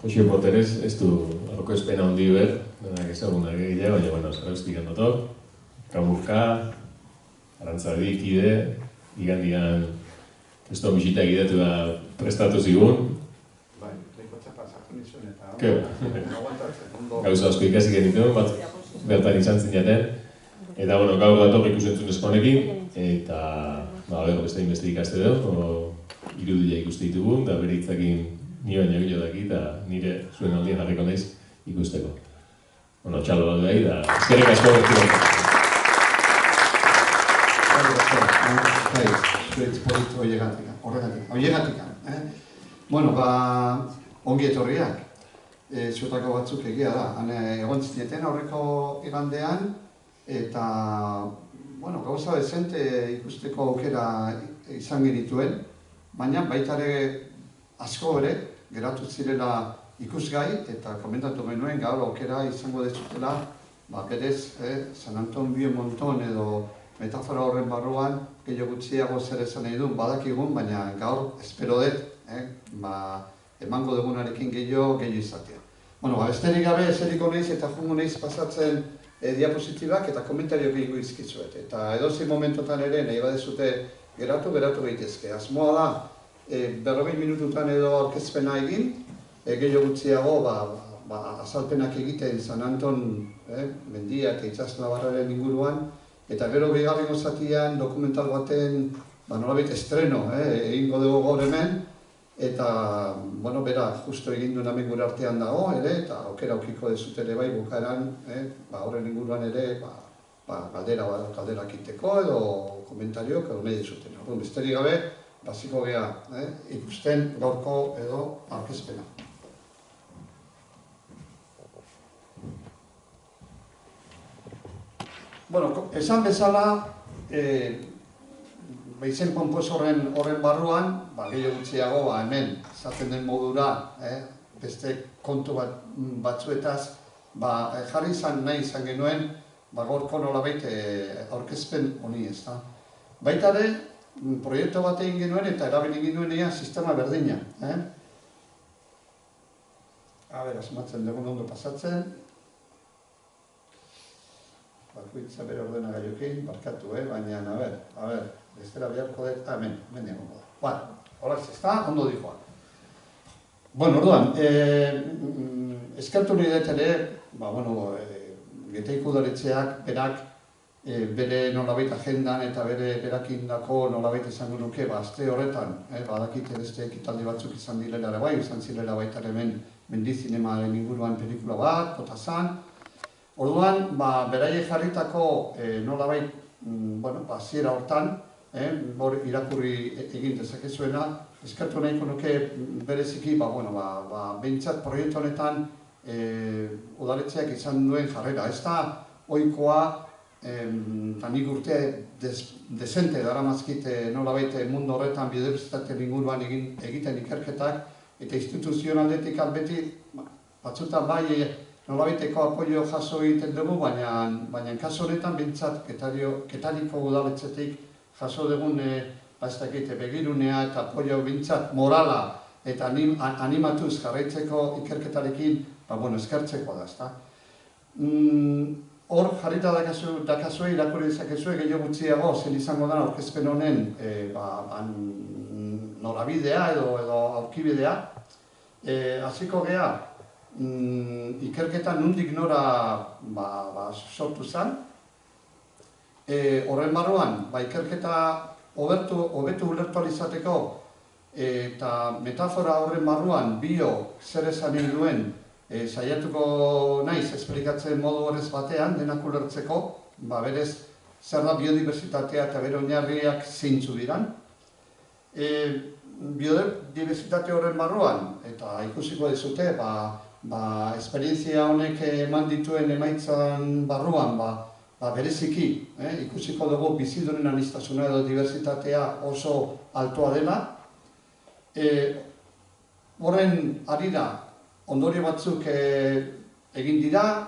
Josio Poterez, ez du horko espena handi ber, denak ezagunak egitea, baina, bueno, zarauztik handotok, Kamurka, Arantzadik ide, igandian testo bisita egidetu da prestatu zigun. Bai, lekotza pasatu nizuen eta... Gauza asko ikasi genituen, bat bertan izan zinaten. Eta, bueno, gaur dator ikusentzun eskonekin, eta, beste inbeste ikaste dut, irudia ikuste ditugu, eta bere hitzakin ni baina gilo daki, eta nire zuen aldien jarriko naiz ikusteko. Bueno, txalo bat behi, da eskerrik asko bertu bat. Horregatik. Bueno, ongi etorriak. Zutako batzuk egia da. Egon zineten aurreko igandean, eta, bueno, gauza dezente ikusteko aukera izan genituen, baina baita ere asko ere geratu zirela ikusgai, eta komentatu genuen gaur aukera izango dezutela, berez, San Anton Biomonton edo metafora horren barruan gehiago gutxiago zer esan nahi duen badakigun, baina gaur espero dut, emango dugunarekin gehiago izatea. Bueno, besterik gabe eseriko naiz eta jungo naiz pasatzen diapositibak eta komentario gehiago izkizuet. Eta edozein momentotan ere nahi badezute geratu gaitezke. Asmoa da, 40 minututan edo aurkezpena egin, gehiago gutxiago azalpenak egiten San Anton mendia eta itsaslabarraren inguruan, eta gero bigarrengo zatian dokumental baten nolabait estreno egingo dugu gaur hemen, eta, bueno, bera, justo egin duen hemen gure artean dago, eta aukera aukiko dezut ere bai bukaeran, horren inguruan ere, galderak iteko edo komentariok edo nahi dezuten. Besterik gabe, baziko gea, ikusten gaurko edo aurkezpena. Bueno, esan bezala, izen ponpoz horren barruan, gehiago gutxiago hemen, esaten den modura, beste kontu batzuetaz, jarri nahi izan genuen, gaurko nolabait aurkezpen honi ez da. Baita ere, proiektu bat egin genuen eta erabili genuen sistema berdina. Asmatzen dugun ondo pasatzen. Bakoitza bere ordenagailuekin, barkatu, baina, bestera beharko dut, hemen egongo da. Hola, ez da, ondo dijoa. Bueno, orduan, eskertu nahi dut ere, Getaiko udaletxeak berak bere nolabait agendan eta berakin dako nolabait izango nuke aste horretan, badakite beste ekitaldi batzuk izan direla ere bai, izan zirela baita hemen mendizinemaren inguruan pelikula bat, potazan. Orduan, beraiek jarritako nolabait, hasiera hortan, irakurri egin dezakezuena, eskertu nahiko nuke bereziki, behintzat proiektu honetan udaletxeak izan duen jarrera. Ez da ohikoa, eta nik urte dezente daramazkite nolabait mundu horretan biodibertsitateen inguruan egiten ikerketak, eta instituzioen aldetik beti batzutan bai nolabaiteko apoio jaso egiten dugu, baina kasu honetan bintzat Ketariko udaletxetik jaso dugun begirunea eta apoio bintzat morala eta animatuz jarraitzeko ikerketarekin eskertzeko da. Hor jarrita dakazue irakurri dezakezue gehiago gutxiago zen izango da aurkezpen honen norabidea edo aurkibidea. Hasiko gea, ikerketa nondik nora sortu zen. Horren barruan, ikerketa hobetu ulertu ahal izateko eta metafora horren barruan zer esan nahi duen saiatuko naiz esplikatzen modu horrez batean denak ulertzeko, berez zer da biodibertsitatea eta bere oinarriak zeintzu diran. Biodibertsitate horren barruan, eta ikusiko dizute, esperientzia honek eman dituen emaitzan barruan, bereziki, ikusiko dugu bizidunen aniztasuna edo dibertsitatea oso altua dela. Horren harira, ondorio batzuk egin dira,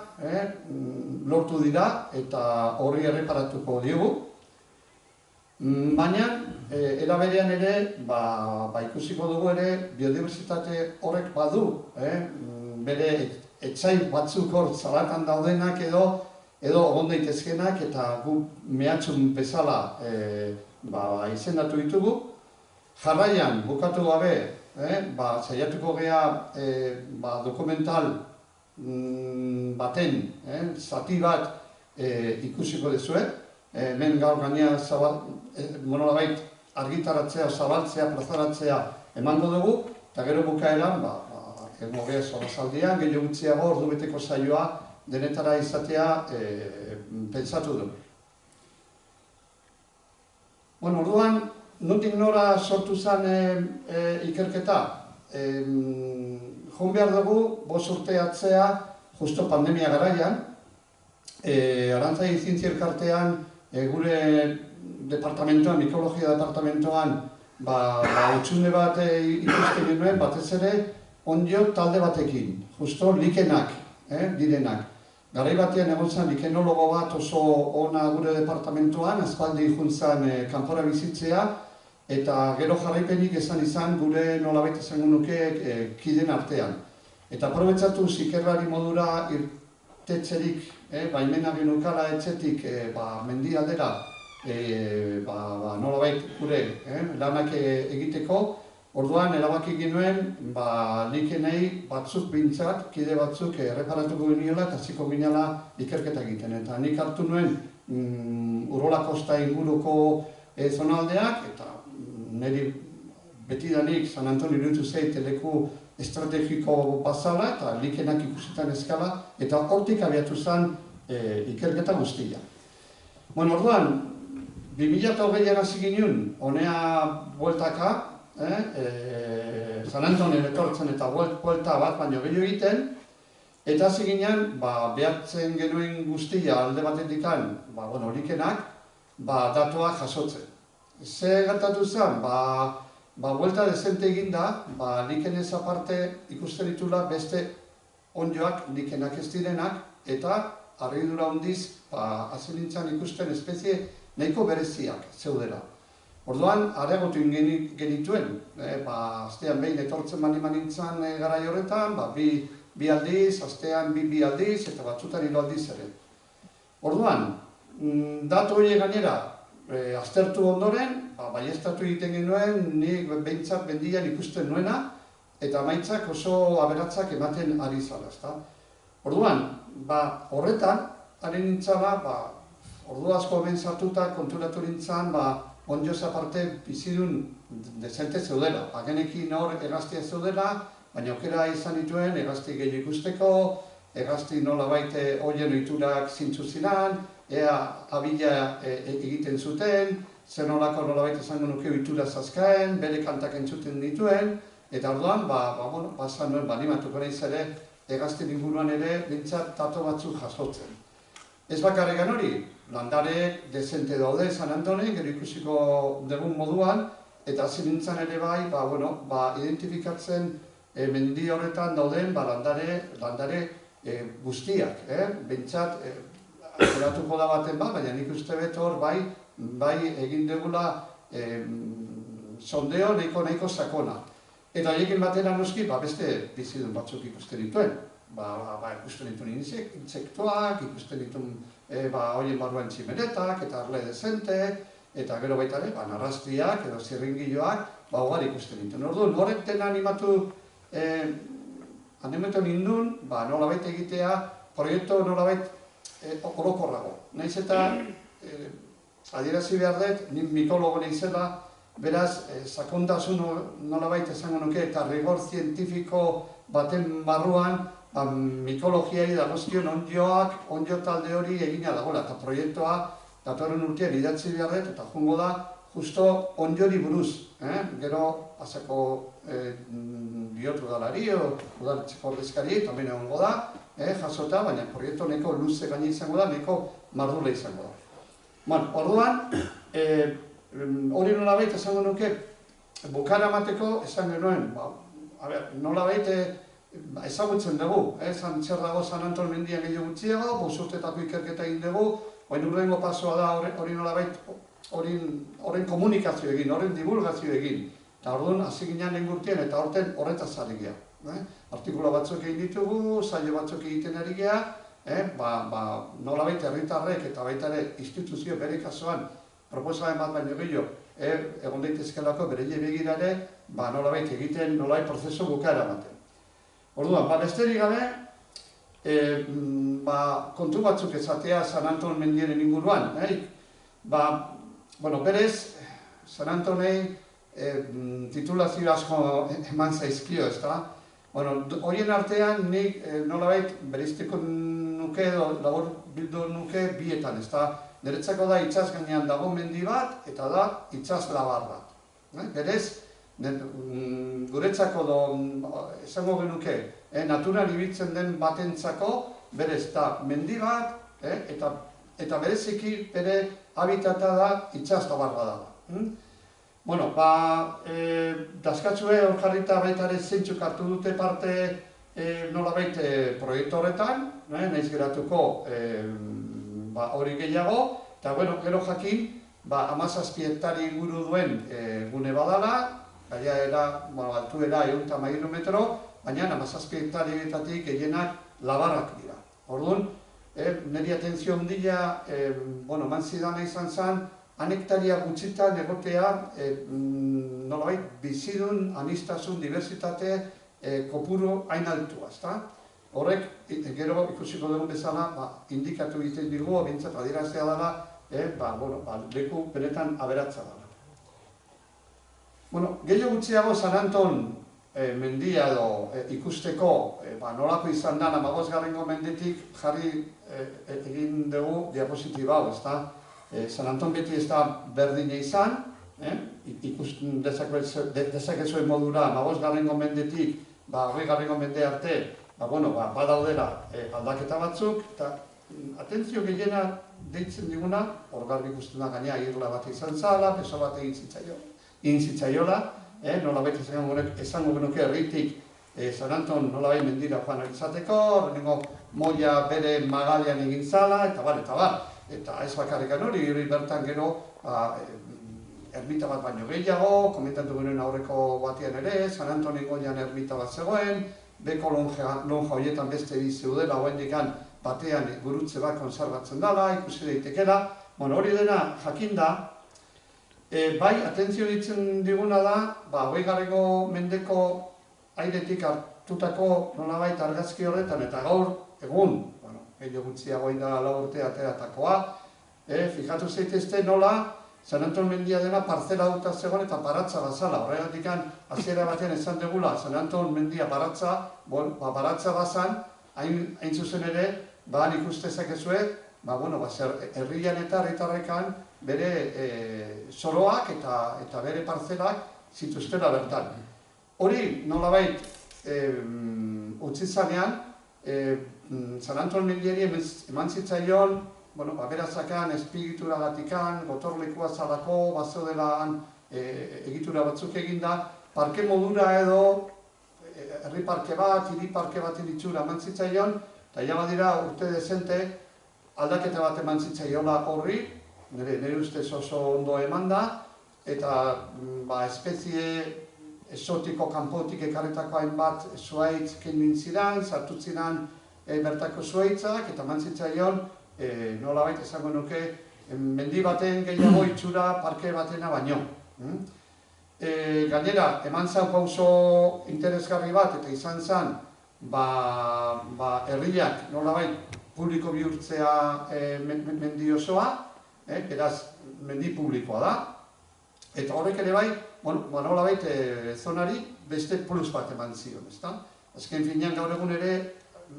lortu dira, eta horri erreparatuko diogu. Baina, era berean ere, ikusiko dugu ere, biodibertsitate horrek badu, bere etsai batzuk hor zalatan daudenak edo egon daitezkenak eta gu mehatxun bezala izendatu ditugu. Jarraian, bukatu gabe, saiatuko gea dokumental baten zati bat ikusiko dezue. Hemen gaur gainera monolabait argitaratzea, zabaltzea, plazaratzea emango dugu, eta gero bukaeran, egongo gea solasaldian, gehiago gutxiago ordubeteko saioa denetara izatea pentsatu du. Bueno, orduan, nondik nora sortu zen ikerketa? Joan behar dugu, 5 urte atzea, justo pandemia garaian, Arantzadi Zientzia Elkartean, gure departamentoan, mikologia departamentoan, utxune bat ikusten genuen, batez ere, ondio talde batekin, justo likenak direnak. Garai batean egon zen likenologo bat oso ona gure departamentoan, aspaldi juntzan kanpora bizitzea, eta gero jarraipenik izan gure nolabait esango nuke kiden artean. Eta aprobetxatu zikerrari modura irtetxerik, baimena genukala etxetik mendi aldera nolabait gure lanak egiteko. Orduan, erabaki genuen, likenei batzuk bintzat, kide batzuk erreparatuko geniola eta ziko ginela ikerketa egiten. Eta nik hartu nuen Urola Kosta inguruko zonaldeak, eta niri betidanik San Antonio iruditu zait leku estrategiko bazala eta likenak ikusetan eskala, eta hortik abiatu zen ikerketa guztia. Bueno, orduan, 2020an hasi ginen, honea bueltaka, San Antonio etortzen eta buelta bat baino gehiago egiten, eta hasi ginen, behartzen genuen guztia alde batetikan, likenak, datuak jasotzen. Ze gertatu zen? Buelta dezente eginda, likenez aparte ikusten ditula beste ondioak likenak ez direnak, eta harridura handiz, hasi nintzen ikusten espezie nahiko bereziak zeudela. Orduan, areagotu genituen, astean behin etortzen nintzen garai horretan, bi aldiz, astean bi aldiz, eta batzutan hilo aldiz ere. Orduan, datu horiek gainera, aztertu ondoren, baieztatu egiten genuen, nik behintzat bendian ikusten nuena, eta emaitzak oso aberatzak ematen ari zala, ezta? Orduan, horretan, ari nintzala, ordu asko hemen sartuta konturatu nintzen, ondioz aparte bizidun dezente zeudela. Genekin hor hegaztia zeudela, baina aukera izan dituen hegazti gehiago ikusteko, hegazti nolabait horien ohiturak zintzu ziren, ea abila egiten zuten, zer nolako nolabait esango nuke ohitura zazkaen, bere kantak entzuten dituen, eta orduan, basan nuen, animatuko nahiz ere, hegazti inguruan ere, bintzat tato batzuk jasotzen. Ez bakarregan hori, landare dezente daude San Antonio, gero ikusiko dugun moduan, eta hasi nintzen ere bai, identifikatzen mendi horretan dauden landare guztiak. Bentsat, eratuko da baten baina nik uste betor bai egin dugula sondeo nahiko sakona. Eta horiekin batera noski, beste bizidun batzuk ikusten dituen. Ikusten dituen insektuak, ikusten dituen horien barruan tximeretak, eta arle dezente, eta gero baita ere, narrastiak edo zirringiloak, ugari ikusten dituen. Orduan, horreten animatu nindun, nolabait egitea, proiektu nolabait orokorrago. Nahiz eta, adierazi behar dut, nik mikologo nahizela, beraz, sakontasun nolabait esango nuke, eta rigor zientifiko baten barruan, mikologiari dagozkion ondio talde hori egina dagoela, eta proiektua datorren urtean idatzi behar dut, eta joango da, justo ondiori buruz. Gero, pasako diotu udalari, udaletxeko ordezkari, eta hemen egongo da, jasota, baina proiektu neko luze gaina izango da, neko mardula izango da. Orduan, hori nolabait esango nuke, bukara emateko esan genuen, nolabait ezagutzen dugu, zer dago San Anton mendian gehiago gutxiago, 5 urtetako ikerketa egin dugu, baina urrengo pasoa da hori nolabait horren komunikazio egin, horren divulgazio egin. Eta orduan, hasi ginen lehengurtien eta horretaz ari geha. Artikula batzuk egin ditugu, saio batzuk egiten ari geha, nolabait herritarrek eta baita ere instituzio bere kasuan proposamen bat baino gehiago egon daitezkelako bere begirare nolabait egiten, nolabait prozesu bukaera ematen. Orduan, besterik gabe, kontu batzuk ezatea San Anton mendiaren inguruan. Berez, San Antonei titulazio asko eman zaizkio, ezta? Horien artean nik nolabait bereizteko nuke edo labor bildu nuke bietan, ezta? Niretzako da itsas gainean dago mendi bat eta da itsas labar bat. Berez, guretzako esango genuke, naturan ibiltzen den batentzako berez da mendi bat eta bereziki bere habitata da itsas labar bat da. Daskatzue hor jarrita baita ere zeintzuk hartu dute parte nolabait proiektu horretan, nahiz geratuko hori gehiago, eta gero jakin 17 hektari inguru duen gune badala, altuera 113 metro, baina 17 hektarietatik gehienak labarrak dira. Orduan, niri atentzio handia eman zidana izan zen, hektaria gutxitan egotea nolabait bizidun, aniztasun, diversitate kopuru hain altua, ezta? Horrek, gero ikusiko dugun bezala, indikatu egiten dugu, bintzat adieraztea dela, leku benetan aberatza dela. Gehiago gutxiago San Anton mendia edo ikusteko nolako izan da 15. mendetik jarri egin dugu diapositiba hau, ezta? San Anton beti ez da berdina izan, ikusten dezakezuen modura 15. mendetik 20. mende arte badaudela aldaketa batzuk, eta atentzio gehiena deitzen diguna, hor garbi ikusten da gainea irla bat izan zala, beso bat egin zitzaiola, nolabait esango genuke herritik San Anton nolabait mendira joan izateko, lehenengo moia bere magalean egin zala, eta bar. Eta ez bakarrikan hori bertan gero ermita bat baino gehiago, komentatu genuen aurreko batean ere, San Anton egoian ermita bat zegoen, beko lonja horietan beste bizeudela, hoendikan batean gurutze bat konservatzen dela, ikusi daitekela. Hori dena jakinda, bai, atentzio ditzen diguna da, 20. mendeko airetik hartutako nolabait argazki horretan, eta gaur egun, gehiago gutxiago da 4 urte ateratakoa, fijatu zaitezte nola San Anton mendia dena partzela duta zegoen eta paratza bazala. Horregatik hasiera batean esan degula San Anton mendia paratza, paratza bazan, hain zuzen ere, ikuste zakezue, herrian eta herritarrekan bere zoroak eta bere partzelak zituztela bertan. Hori nolabait utzi zanean, San Anton mendiari eman zitzaion, beratzakan, espigitura gatikan, gotorlekua zalako, bazeudela egitura batzuk eginda, parke modura edo herri parke bat, hiri parke baten itxura eman zitzaion, eta ja badira urte dezente aldaketa bat eman zitzaiola horri, nire ustez oso ondo eman da, eta espezie esotiko kanpotik ekarretako hainbat zuaitz kenduin ziren, sartu ziren bertako zuaitzak, eta eman zitzaion nolabait esango nuke mendi baten gehiago itxura parke batena baino. Gainera, eman zen pauso interesgarri bat, eta izan zen herriak nolabait publiko bihurtzea mendi osoa, beraz, mendi publikoa da, eta horrek ere bai, nolabait zonari beste plus bat eman zion, ezta? Azken finean gaur egun ere,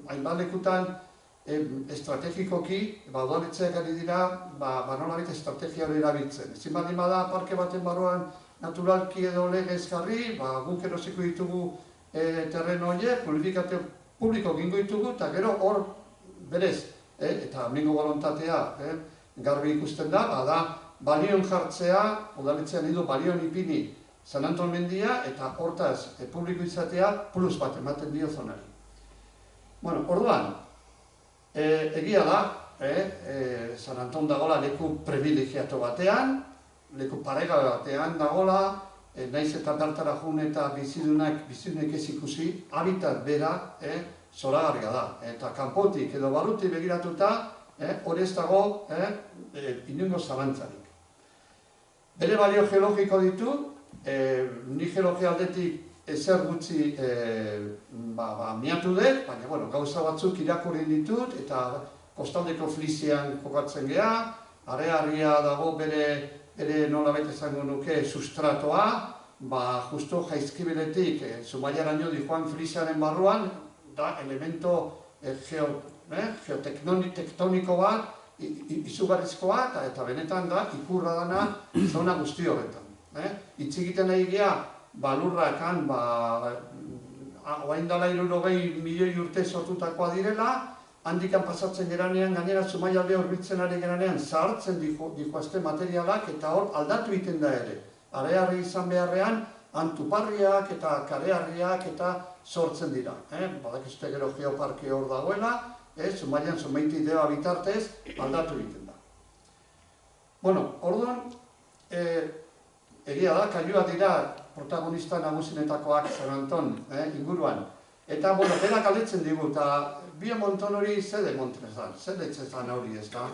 hainbat lekutan estrategikoki, udaletxeak ari dira, nolabait estrategia hori erabiltzen. Ezin baldin bada parke baten barruan naturalki edo legez jarri, guk erosiko ditugu terreno horiek, publiko gingo ditugu, eta gero hor berez, eta mingo bolontatea garbi ikusten da, balion jartzea, udaletxean edo balion ipini San Anton mendia, eta hortaz publiko izatea plus bat ematen dio zonari. Orduan, egia da, San Anton dagoela leku privilegiatu batean, leku parega batean dagoela, naiz eta bertara jun eta bizidunek ez ikusi, habitat bera zoragarria da. Eta kanpotik edo barrutik begiratuta, hori ez dago inongo zalantzarik. Bere balio geologiko ditu, ni geologia aldetik ezer gutxi miatu dut, baina gauza batzuk irakurri ditut, eta kostaldeko Flizian kokatzen geha, Arearria dago bere nolabait esango nuke sustratoa, justo Jaizkibeletik Zumaiaraino dijoan Fliziaren barruan, da elemento geotektoniko bat, izugarrizkoa, eta benetan da ikurra dana zona guzti horretan. Hitz egiten nahi geha, lurrak han, oain dala 60 milioi urte sortutakoa direla, handikan pasatzen geranean, gainera Zumaialde horbitzen ari geranean, zahartzen dikoazte materialak, eta hor aldatu egiten da ere. Arearri izan beharrean, antuparriak eta karearriak eta sortzen dira. Badakizute gero geoparke hor dagoela, Zumaian Zumaiti deba bitartez aldatu egiten da. Orduan, egia da, kaiua dira protagonista nagusinetakoak San Anton inguruan. Eta, berak galdetzen digu, eta biomonton hori zede montrezan, zede etxezan hori ez da.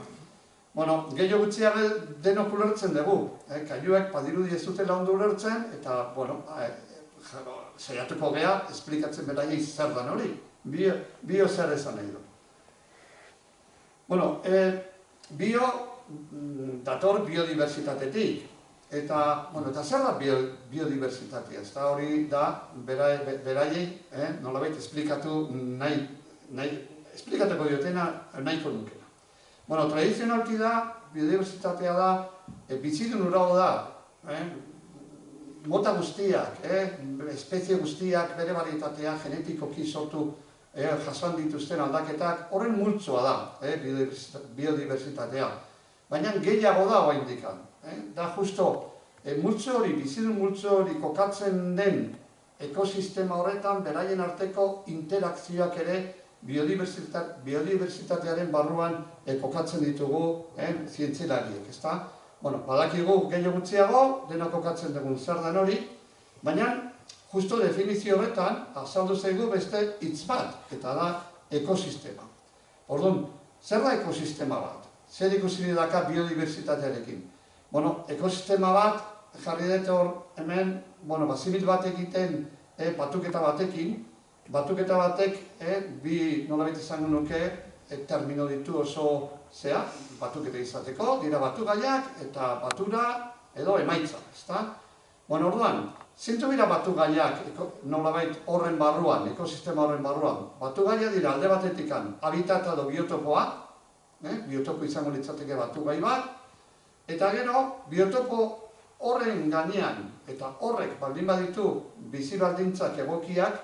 Gehiago gutxiago denok ulertzen dugu, kaiuek padirudi ez dutela ondo ulertzen, eta, saiatuko geha, esplikatzen beraiei zer dan hori, bio zer esan nahi du. Bio dator biodiversitatetik, eta zer da biodiversitatea, ez da hori da beraiei nolabait esplikatu esplikatuko diotena nahiko nukena. Tradizionalki da, biodiversitatea da, bizidun urago da, mota guztiak, espezie guztiak, bere varietatea, genetikoki sortu jasoan dituzten aldaketak, horren multzoa da, biodiversitatea. Baina gehiago da hoa indikan. Da justo, multzo hori, bizidun multzo hori kokatzen den ekosistema horretan, beraien arteko interakzioak ere biodiversitatearen barruan kokatzen ditugu zientzialariek, ezta? Badakigu gehiago gutxiago, dena kokatzen dugun zer den hori, baina justo definizio horretan azaldu zaigu beste hitz bat, eta da ekosistema. Orduan, zer da ekosistema bat? Zer ikusi daka biodiversitatearekin? Ekosistema bat, jarri dut hor hemen, simil bat egiten batuketa batekin, batuketa batek bi nolabait izango nuke termino ditu oso zea, batuketa izateko, dira batugaiak eta batura edo emaitza, ezta? Orduan, zintu dira batugaiak nolabait horren barruan, ekosistema horren barruan, batugaia dira alde batetikan habitata edo biotopoa, biotopo izango litzateke batugai bat, eta gero, biotopo horren gainean, eta horrek baldin baditu bizi baldintzak egokiak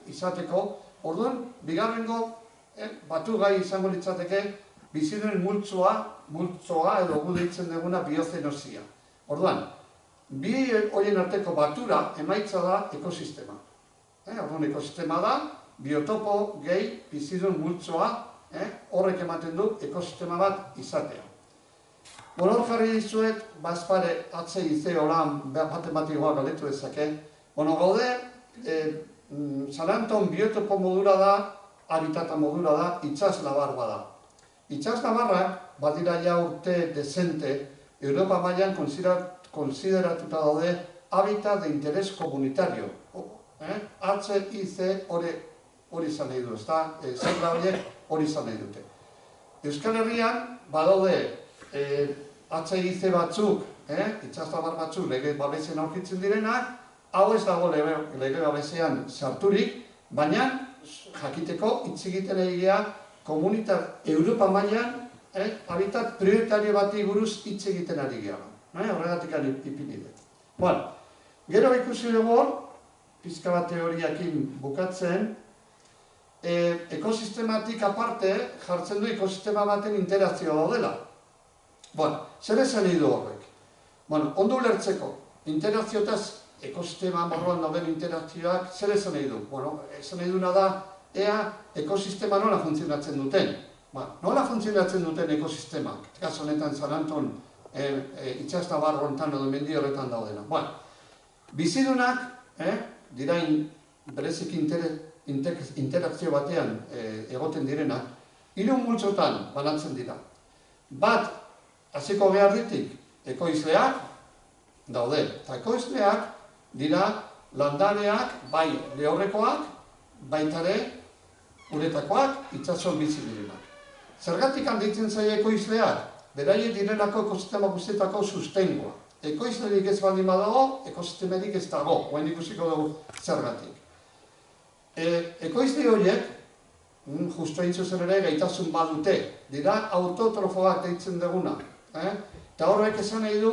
izateko, orduan, bigarrengo batugai izango litzateke biziduen multzoa edo gu deitzen duguna biozenosia. Orduan, bi horien arteko batura emaitza da ekosistema. Orduan, ekosistema da, biotopo gehi biziduen multzoa horrek ematen du ekosistema bat izatea. Hor jarri dizuet, bazpare HIC horan matematikoa galetu ezake. Gaude, San Anton biotopo modura da, habitata modura da, itsas labarra da. Itsas labarrak, badira ja urte dezente, Europa mailan konsideratuta daude habitat de interés comunitario. HIC hori izan nahi du, ezta? Zegla horiek hori izan nahi dute. Euskal Herrian, badaude HIC batzuk, itxaslabar batzuk lege babesean aurkitzen direnak, hau ez dago lege babesean sarturik, baina jakiteko hitz egiten egia komunitate Europa mailan habitat prioritario bati buruz hitz egiten ari geha. Horregatik ipini dut. Gero ikusi dugu hor, pizka bat teoriakin bukatzen, ekosistematik aparte jartzen du ekosistema baten interakzioa daudela. Zer esan nahi du horrek? Ondo ulertzeko, interakziotaz ekosistema barruan dauden interakzioak zer esan nahi du? Esan nahi duna da, ea ekosistema nola funtzionatzen duten. Nola funtzionatzen duten ekosistemak? Kaso honetan San Anton itxas nabarro hontan edo mendi horretan daudena. Bizidunak, dirain berezik interakzio batean egoten direnak, 3 multzotan banatzen dira. Bat, hasiko behar ditik, ekoizleak daude. Eta ekoizleak dira landareak, bai lehorrekoak, baitare uretakoak, itsasoan bizi direnak. Zergatik handitzen zaie ekoizleak? Beraie direlako ekosistema guztietako sustengoa. Ekoizlerik ez baldin badago, ekosistemerik ez dago, oain ikusiko dugu zergatik. Ekoizle horiek, justu egin zuzen ere gaitasun badute, dira autotrofoak deitzen duguna. Eta horrek esan nahi du,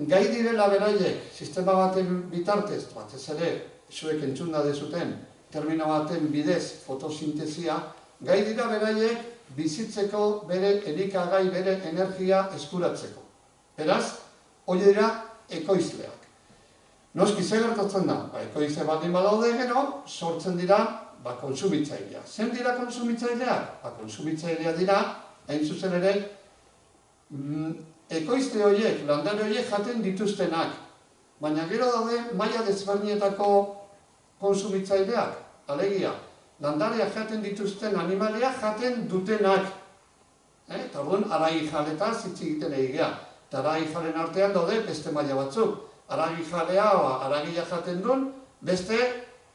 gai direla beraiek, sistema baten bitartez, batez ere, zuek entzunda dezuten, termino baten bidez, fotosintesia, gai dira beraiek bizitzeko bere elikagai, bere energia eskuratzeko. Beraz, hori dira ekoizleak. Noski zer gertatzen da, ekoizle baldin badaude gero, sortzen dira konsumitzaileak. Zen dira konsumitzaileak? Konsumitzaileak dira, hain zuzen ere, ekoizle horiek, landare horiek jaten dituztenak. Baina gero daude maila desberdinetako konsumitzaileak, alegia. Landareak jaten dituzten animaliak jaten dutenak. Eta orduan, aragi jaletaz hitz egiten egea. Eta aragi jalen artean daude beste maila batzuk. Aragi jalea, aragia jaten duen, beste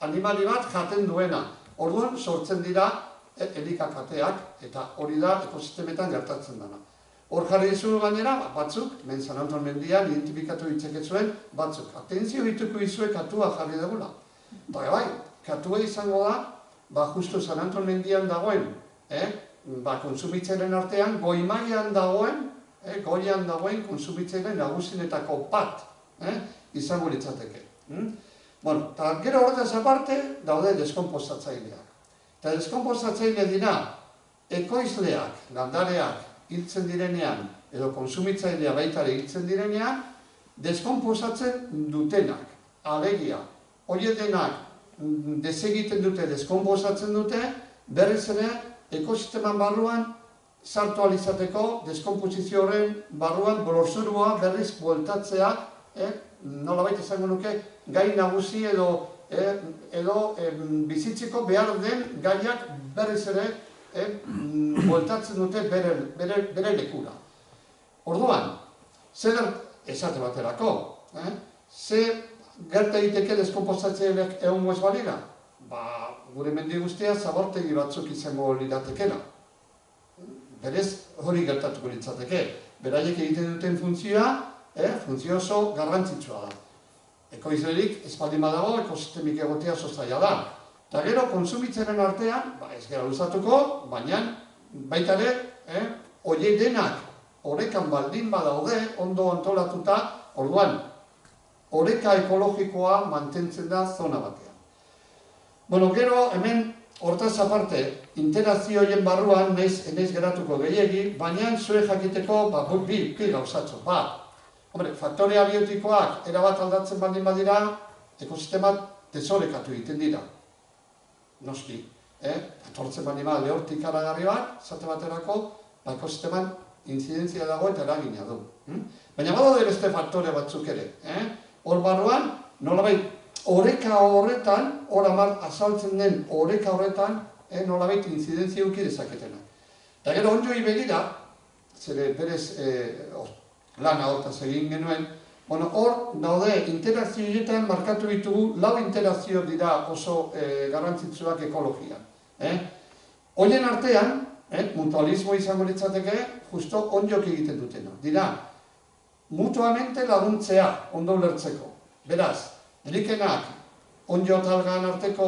animali bat jaten duena. Orduan, sortzen dira elikakateak, eta hori da ekosistemetan gertatzen dena. Hor jarri dizu gainera, batzuk, San Anton mendian, identifikatu ditzeket zuen, batzuk. Atentzio dituko izue katua jarri dugula. Eta bai, katua izango da, justu San Anton mendian dagoen, konsumitzaileen artean, goi mailan dagoen, goian dagoen konsumitzaileen nagusienetako bat, izango litzateke. Eta gero horretaz aparte, daude deskonposatzaileak. Eta deskonposatzaile dira, ekoizleak, landareak, hiltzen direnean, edo konsumitzailea baitare hiltzen direnean, deskonposatzen dutenak, alegia. Horiek denak desegiten dute, deskonposatzen dute, berriz ere ekosisteman barruan sartu alizateko, deskonposizio horren barruan bolorzurua berriz bueltatzea, nolabait izango nuke, gai nagusi edo bizitzeko behar den gaiak berriz ere bueltatzen dute bere lekura. Orduan, zer esate baterako, zer gerta egiteke deskonposatzaileak egongo ez balira? Gure mendi guztia zabortegi batzuk izango liratekena. Berez hori gertatuko litzateke. Beraiek egiten duten funtzioa, funtzio oso garrantzitsua da. Ekoizlerik ez baldin badago, ekosistemik egotea zaila da. Eta gero, konsumitzaren artean, ez gara luzatuko, baina baita ere, horiek denak orekan baldin badaude, ondo antolatuta, orduan, oreka ekologikoa mantentzen da zona batean. Gero, hemen, hortaz aparte, interakzioen barruan naiz geratuko gehiegi, baina zure jakiteko bi gauzatxo. Faktore abiotikoak erabat aldatzen baldin badira, ekosistemak desorekatu egiten dira. Noski, etortzen baldin bada lehortik haragarri bat, zate baterako, ekosisteman intzidentzia dago eta eragina du. Baina badaude beste faktore batzuk ere. Hor barruan, nolabait, oreka horretan, hor azaltzen den oreka horretan, nolabait intzidentzia uki dezaketenak. Eta gero onjoi begira, zere berez lana hortaz egin genuen, hor daude interakzioetan markatu ditugu, 4 interakzio dira oso garrantzitsuak ekologian. Horien artean, mutualismo izango litzateke, justo onjok egiten dutena. Dira, mutuamente laguntzea, ondo ulertzeko. Beraz, likenak onjo eta algan arteko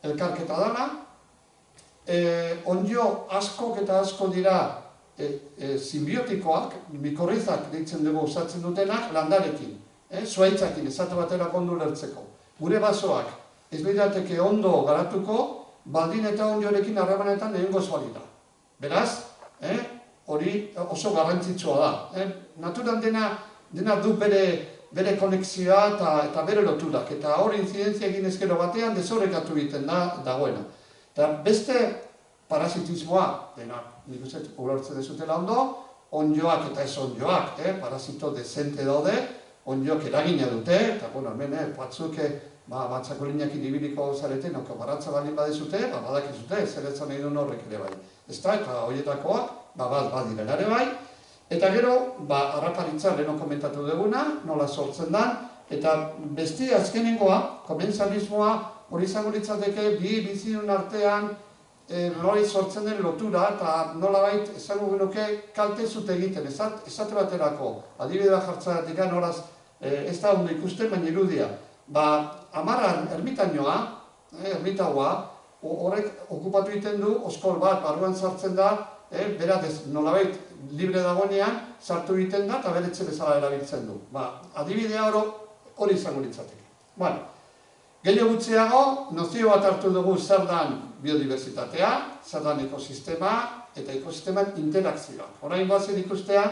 elkarketa dana, onjo askok eta asko dira simbiotikoak, mikorrizak deitzen dugu osatzen dutenak landarekin, zuaitzakin, esate baterako ondo ulertzeko. Gure basoak ez lirateke ondo garatuko, baldin eta onjorekin harremanetan egingo ez balira. Beraz, hori oso garrantzitsua da. Naturan dena du bere konexioa eta bere loturak, eta hori intzidentzia egin ezkero batean desorekatu egiten dagoena. Eta beste parasitismoa, nik uste ulertzen dezutela ondo, ondjoak eta ez ondjoak, parasito dezente daude, ondjoak eragina dute, eta hemen batzuk batzakolinakin ibiliko zareten, baratza balin badezute, badakizute, zer etzan nahi duen horrek ere bai. Ez da, eta horietakoak, badiren ere bai, eta gero, harraparitza leheno komentatu duguna, nola sortzen da, eta besti azkenengoa, komentzalismoa, hori izango litzateke, bi bizidun artean, nolabait sortzen den lotura, eta nolabait, esango genuke, kalte zute egiten, esate baterako, adibidea jartzeratik horaz, ez da ondo ikusten, baina irudia. Amarran ermitainoa, ermitagoa, horrek okupatu egiten du, oskol bat, barruan sartzen da, beraz, nolabait, libre dagoenean, sartu egiten da, eta beretxe bezala erabiltzen du. Adibidea hori izango litzateke. Gehiago gutxiago, nozio bat hartu dugu zer dan biodiversitatea, zer dan ekosistema, eta ekosisteman interakzioa. Orain goazen ikustea,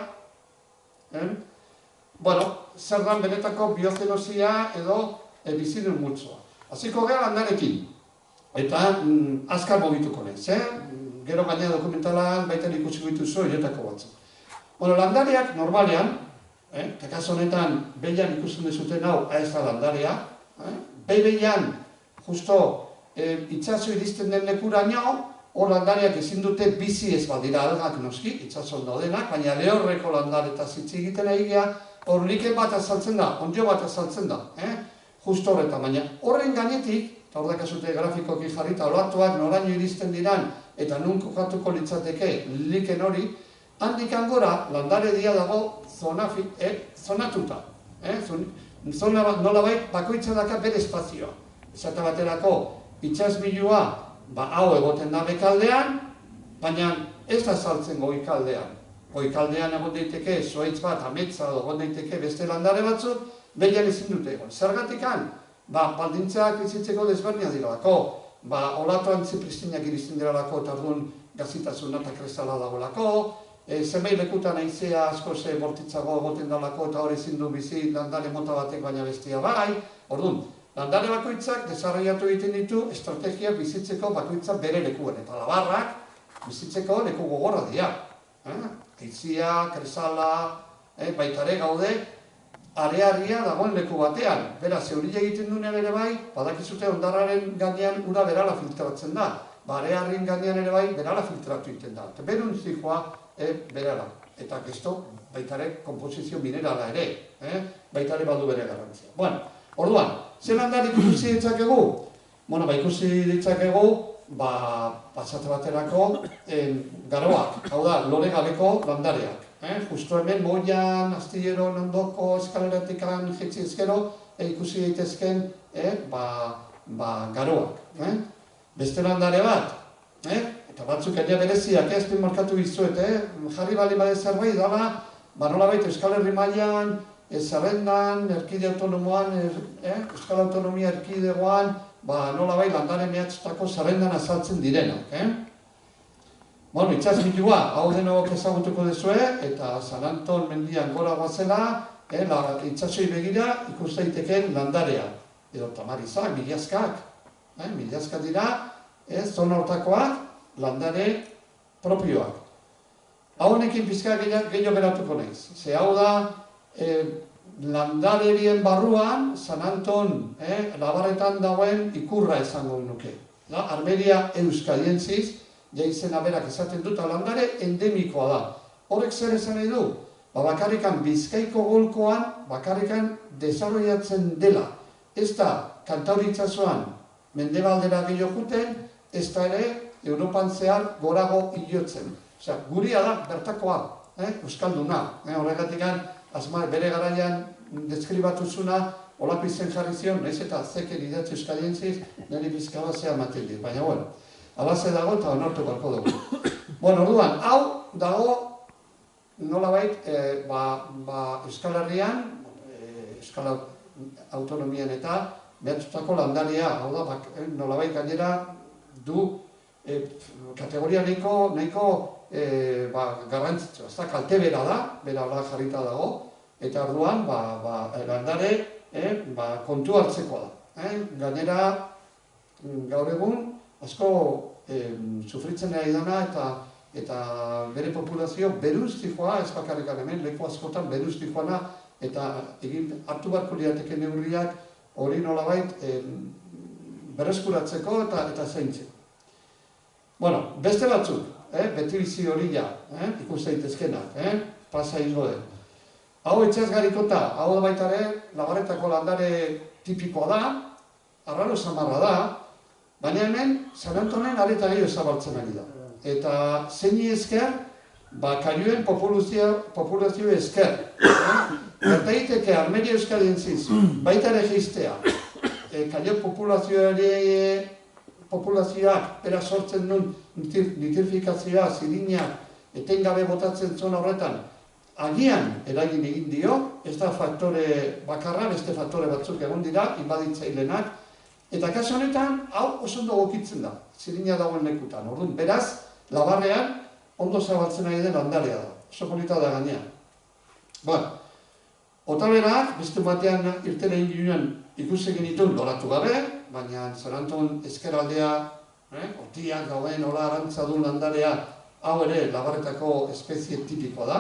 zer dan benetako biozenosia edo bizidun multzoa. Hasiko gara landarekin, eta azkar mobituko nez, gero gaina dokumentalan baita ikusiko dituzu horietako batzuk. Landareak normalean, eta kaso honetan behian ikusten dezuten hau, ez da landarea, behian, justo, itxaso iristen den lekuraino, hor landareak ezin dute bizi ez badira algak noski, itxason daudenak, baina lehorreko landaretaz hitz egiten egia, hor liken bat azaltzen da, ondjo bat azaltzen da, justo horretan, baina horren gainetik, eta hor dakazute grafikoki jarrita, olatuak noraino iristen diran, eta nun kokatuko litzateke liken hori, handik angora landare dia dago zonatuta. Zona nolabait bakoitza daka bere espazioa. Esate baterako itxasbilua hau egoten da bekaldean, baina ez da saltzen goikaldean. Goikaldean egon daiteke zuaitz bat, ametsa egon daiteke beste landare batzuk, behian ezin dute egon. Zergatikan, baldintzak bizitzeko desbernia direlako, olatu antzipristinak iristen direlako, eta orduan gazitasuna eta kresala dagoelako, zenbait lekutan aizea asko bortitzago egoten dalako eta hori ezin du bizi landare mota batek baina bestia bai. Orduan, landare bakoitzak desarrollatu egiten ditu estrategiak bizitzeko bakoitzak bere lekuan. Eta labarrak bizitzeko leku gogorra dira. Aizea, kresala, baitare gaude, arearria dagoen leku batean. Beraz, eurila egiten duen ere bai, badakizute ondarraren gainean ura berala filtratzen da. Arearrien gainean ere bai, berala filtratu egiten da. Eta berun zikoa, berala. Eta gesto, baitare komposizio minerala ere. Baitare badu bere garrantzia. Orduan, zer landarik ikusi ditzakegu? Ikusi ditzakegu, pasate baterako garoak. Hau da, lore gabeko landareak. Justo hemen, Moian, Astilleron, ondoko, eskaleratik jetzi ezkero, ikusi daitezken garoak. Beste landare bat, eta batzuk ere bereziak ezpin markatu bizuet, jarri bali bade zerbait dala, nolabait Euskal Herri mailan, zerrendan, erkide autonomoan, Euskal Autonomia erkidegoan, nolabait landare mehatxutako zerrendan azaltzen direnak. Itxasbilua, hau denok ezagutuko dezue, eta San Anton mendian gora guazela, itxasoi begira ikus daiteken landarea. Edo tamarizak, miliazkak. Miliazkak dira, zona hortakoak, landare propioak. Hau honekin pizka gehiago beratuko naiz. Ze hau da, landarerien barruan, San Anton, Labarretan dagoen ikurra esango nuke. Armeria euskadientziz, jaizena berak esaten dut, landare endemikoa da. Horrek zer esan nahi du? Bakarrikan Bizkaiko golkoan, bakarrikan desarrollatzen dela. Ez da, Kantauri itsasoan, mendebaldera gehiago juten, ez da ere, Europan zehar gorago hilotzen. Guria da, bertakoa, euskalduna. Horregatik, bere garaian deskribatuzuna, olako izen jarri zion, nahiz eta zeken idatzi euskadientziz, nire bizkaba zehar maten dit. Baina, alaze dago eta onortu barko dugu. Orduan, hau dago nolabait Euskal Herrian, Euskal Autonomian eta behatzutako landaria, hau da, nolabait gainera du kategoria nahiko garrantzitsua. Ez da, kalte bera da, bera jarrita dago, eta orduan landare kontu hartzekoa da. Gainera, gaur egun, asko sufritzen ari dana eta eta bere populazio beruzti joa, ez bakarrik hemen, leku askotan beruzti joana, eta hartu beharko lirateke neurriak hori nolabait berreskuratzeko eta zaintzeko. Bueno, beste batzuk, beti bizi hori ja, ikus daitezkenak, pasa izgode. Hau etxez garikota, hau da baita ere, Labarretako landare tipikoa da, arraro samarra da, baina hemen, San Antonen areta gehiago zabaltzen ari da. Eta zeini esker, kaiuen populazio esker. Gerta egiteke Armeria Euskal Entziz, baita ere geiztea, kaio populazioak bera sortzen duen nitrifikazioa, zirinak, etengabe botatzen zona horretan, agian eragin egin dio, ez da faktore bakarra, beste faktore batzuk egon dira, inbaditzailenak, eta kasu honetan, hau oso ondo gokitzen da, zirina dagoen lekutan. Orduan, beraz, Labarrean ondo zabaltzen ari den landarea da, oso polita da gainean. Bueno, Otaberak, beste batean irtera inginuan ikusi genituen loratu gabe, baina San Anton ezkeraldea, hortiak gauen hola arantzadun landarea, hau ere Labarretako espezie tipikoa da.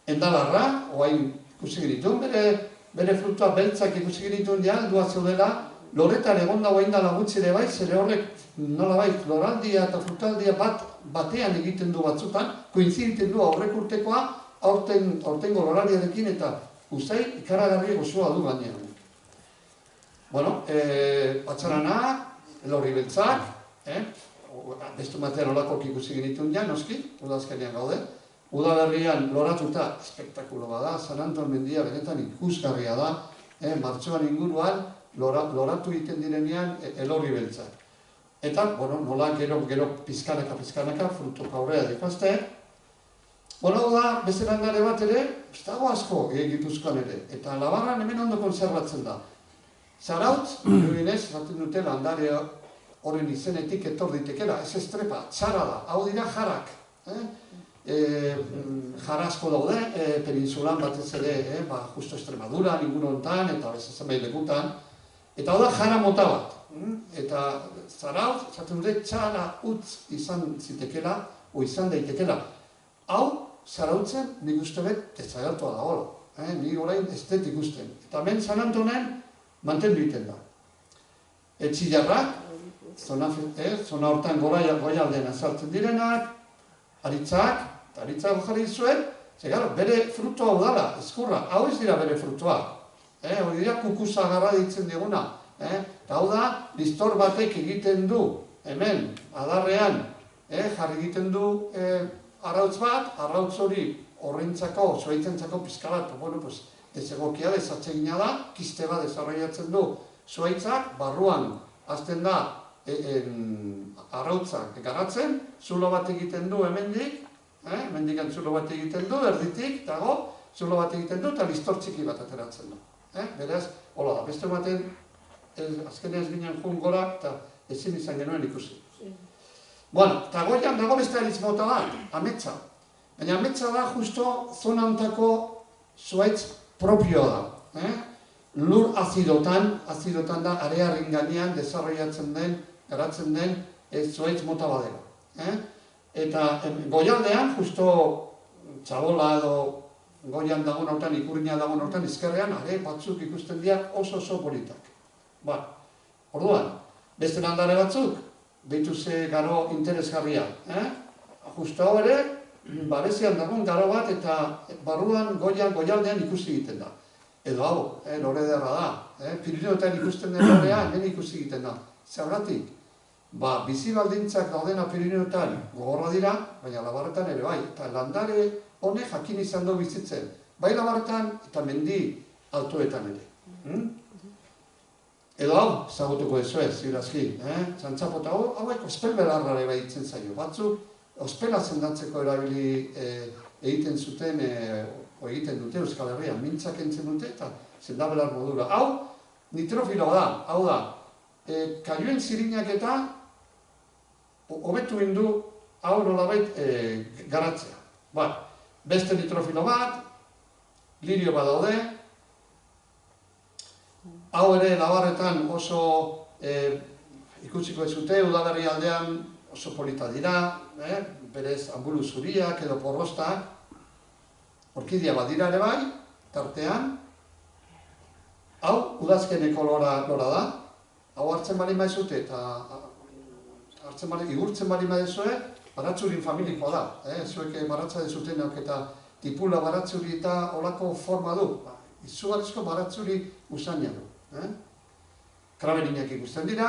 Endalarra, oain ikusi genituen, bere frutua beltzak ikusi genituen ja, heldua zeudela, loretan egon dago hain dala gutxi ere bai, zere horrek nolabait floraldia eta frutaldia batean egiten du batzutan, koinziditen du aurrek urtekoa, aurtengo lorariarekin eta uzai ikaragarri gozoa du gainean. Bueno, patxarana, elorri beltzak, bestu batean olakok ikusi genituen ja, noski, udazkenean gaude. Udaberrian loratuta, espektakulo bada, San Anton mendia benetan ikusgarria da, martxoan inguruan loratu egiten direnean elorri beltzak. Eta, bueno, nola gero pizkanaka, frutu kaurea dikoazte. Bueno, hau da, beste landare bat ere, ez dago asko Gipuzkoan ere, eta Labarran hemen ondo konserbatzen da. Zarautz, duinez, zaten dute landare horren izenetik etor ditekela, ez estrepa, txara da, hau dira jarak. Jara asko daude, peninsulan batez ere, justo Extremadura, inguno hontan, eta zenbait lekutan. Eta hau da jara mota bat. Eta zarautz, zaten dute txara utz izan zitekela, o izan daitekela. Hau, zarautzen nik uste bet dezagertua dagoela. Nik orain ez dut ikusten. Eta hemen San Antonen mantendu egiten da. Etxillarrak, zona hortan goialdean azaltzen direnak, aritzak, eta aritzak jarri zuen, bere frutua hau dala, ezkurra, hau ez dira bere frutua. Hori dira kukusagarra ditzen diguna. Eta hau da, listor batek egiten du, hemen, adarrean, jarri egiten du arrautz bat, arrautz hori horrentzako, zuaitzentzako pizkalat, ez egokia desatsegina da, kiste bat desarrollatzen du zuaitzak, barruan azten da arrautzak garatzen, zulo bat egiten du hemendik, hemendikan zulo bat egiten du, erditik, dago, zulo bat egiten du, eta listor txiki bat ateratzen du. Beraz, hola da, beste baten, azkenean ez ginen jun gora, eta ezin izan genuen ikusi. Bueno, eta goian dago beste aritz mota da, ametsa. Baina ametsa da justo zona hontako zuaitz propioa da. Lur azidotan da, arearren gainean desarrollatzen den, garatzen den zuaitz mota badela. Eta goialdean, justo txabola edo goian dagoen hortan, ikurriña dagoen hortan, izkerrean, batzuk ikusten dira oso politak. Orduan, beste landare batzuk, behitu ze garo interesgarria. Justo hau ere, barezian dagoen garo bat eta barruan goialdean ikusi egiten da. Edo hau, lore derra da. Pirineoetan ikusten den lorea, hemen ikusi egiten da. Zergatik, bizi baldintzak daudena Pirineoetan gogorra dira, baina Labarretan ere bai. Eta landare honek jakin izan du bizitzen. Bai Labarretan eta mendi altuetan ere. Edo hau, zagutuko ez zirazki. Zantzapota hauek ospel belarrare behitzen zaio. Batzuk, ospela zendatzeko erabili egiten zuten, egiten dute Euskal Herrian, mintzak entzen dute eta zendabelar modura. Hau, nitrofiloa da, hau da, kaioen zirinak eta hobetu indu hau nolabait garatzea. Beste nitrofilo bat, lirio bat daude, hau ere Labarretan oso ikusiko ez zute, udaberri aldean oso polita dira, berez ambulu zuriak edo porrostak, orkidia badira ere bai, tartean, hau udazkeneko lora da, hau hartzen bali maizute eta igurtzen bali maizue, baratzurin familikoa da, zuek baratza dezutenak eta tipula baratzuri eta olako forma du, izugarrizko baratzuri usaina du. Kraberinak ikusten dira,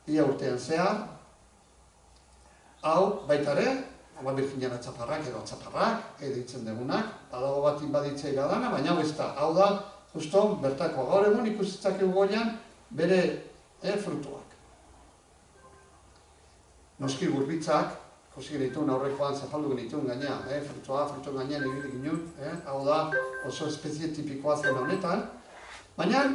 ia urtean zehar, hau baitare, hau birginan atzaparrak edo atzaparrak, ditzen degunak, badago bat inbaditzaila dana, baina hau ez da, hau da, justo bertakoa. Gaur egun ikusitzak goian bere frutuak. Noski gurbitzak, josi genituen aurrekoan, zapaldu genituen gaina, frutuen gainean egin ginen, hau da oso espezie tipikoa zen honetan, baina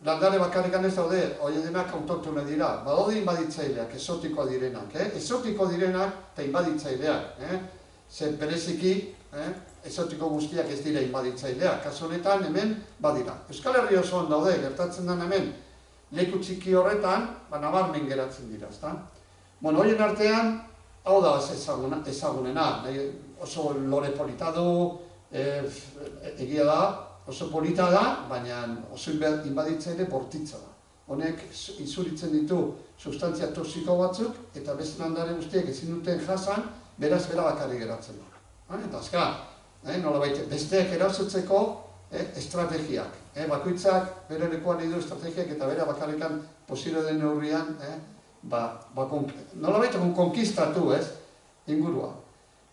landare bakarrikan ez daude, hori denak autoktone dira, badaude inbaditzaileak, esotiko direnak, esotiko direnak eta inbaditzaileak, ze bereziki, esotiko guztiak ez dira inbaditzaileak, kasu honetan hemen badira. Euskal Herri osoan daude, gertatzen den hemen, leku txiki horretan, nabarmen geratzen dira, ezta? Bueno, horien artean, hau da ezagunena, oso lore polita du, egia da, oso polita da, baina oso inbaditzaile bortitza da. Honek izuritzen ditu sustantzia toxiko batzuk, eta beste landare guztiek ezin duten jasan, beraz bera bakarrik geratzen da. Eta azka, nolabait besteak erasotzeko estrategiak. Bakoitzak bere lekuan edo estrategiak eta bera bakarrikan posible den neurrian, nolabait konkistatu, ingurua.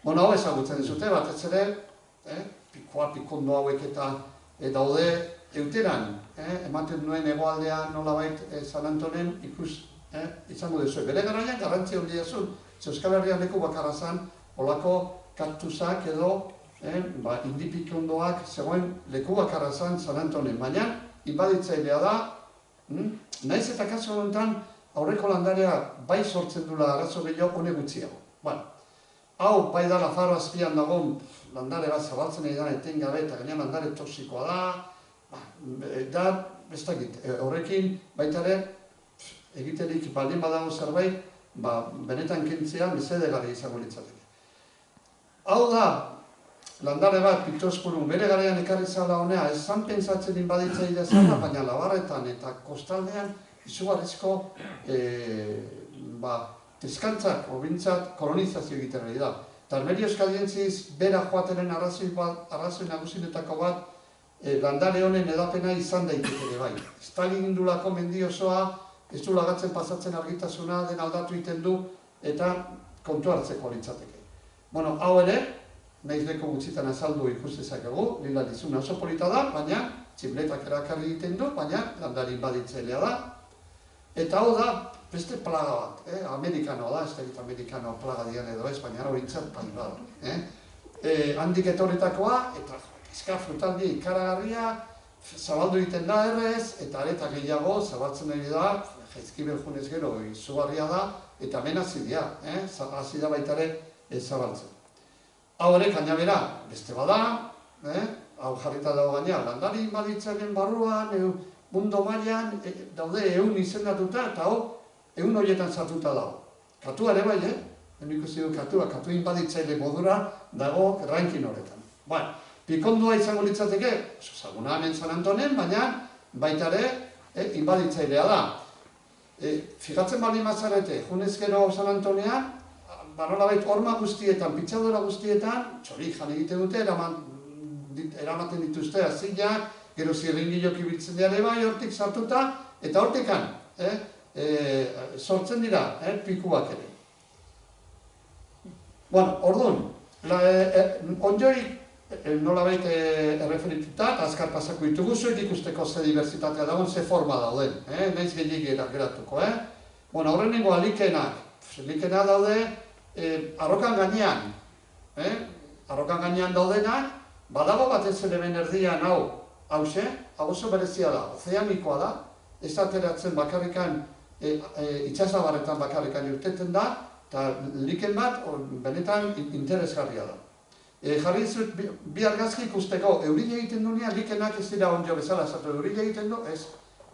Bueno, hau ezagutzen dizute, bat ez ere, pikondo hauek eta daude euteran, ematen duen hegoaldean nolabait San Antonen izango duzu. Bere garaian garrantzi handia zuen, Euskal Herrian leku bakarra zen, olako kaktusak edo indipikondoak zegoen leku bakarra zen San Antonen, baina inbaditzailea da, naiz eta kasu honetan aurreko landarea bai sortzen dula arazo gehiago hone gutxiago. Hau bai da Nafarroa azpian dagoen landare bat zabaltzen ari da etengabe eta gainean landare toxikoa da, ez dakit, horrekin baita ere egiterik baldin badago zerbait, benetan kentzea mesedegarria izango litzateke. Hau da, landare bat Piktosporun bere garaian ekarri zala honea, ez zan pentsatzen inbaditzailea zala, baina Labarretan eta kostaldean izugarrizko triskantzak, obintzat, kolonizazio egiten ari da. Tarmeri euskadientziz bera joatenen arrazoi nagusinetako bat landare honen edapena izan daiteke ere bai. Stalin indulako mendi osoa, ez du lagatzen pasatzen argitasuna, den aldatu egiten du eta kontu hartzeko litzateke. Bueno, hau ere, nahiz leko gutxitan azaldu ikustezakegu, lila dizuna oso polita da, baina txibletak erakarri egiten du, baina landari inbaditzailea da. Eta hau da, beste plaga bat, amerikanoa da, ez da amerikanoa plaga dian edo ez, baina horintzat plaga da. Handik etorretakoa, eta eska frutaldi ikaragarria, zabaldu egiten da errez, eta areta gehiago zabaltzen ari da, jaizkibel junez gero izugarria da, eta hemen azidia, azida baitare zabaltzen. Hau ere, kainabera, beste bada, hau jarrita dago gaina, landari inbaditzaileen barruan, mundo mailan daude 100 izendatuta eta hau 100 horietan sartuta dago. Katua ere bai, hemen ikusi du katua inbaditzaile modura dago ranking horretan. Pikondua izango litzateke, zaguna hemen San Antonen, baina baita ere inbaditzailea da. Fijatzen bali mazarete, junez gero San Antonean, nolabait horma guztietan, pitxadura guztietan, txorik jan egiten dute, eramaten dituzte azilak, gero zirringilok ibiltzen dira bai, hortik sartuta, eta hortikan sortzen dira pikuak ere. Orduan, onjoik nolabait erreferituta, eta azkar pasako ditugu, zuek ikusteko ze diversitatea dagoen, ze forma dauden, nahiz gehiagera geratuko. Horrenengo likena daude arrokan gainean, daudenak, badago batez ere ben erdian hauxe, hau oso berezia da, ozeanikoa da, ez ateratzen bakarrikan, itxasabarretan bakarrikan irteten da, eta liken bat, benetan interesgarria da. Jarri dizut, bi argazki ikusteko, eurila egiten dunean, likenak ez dira onjo bezala, zato eurila egiten du, ez,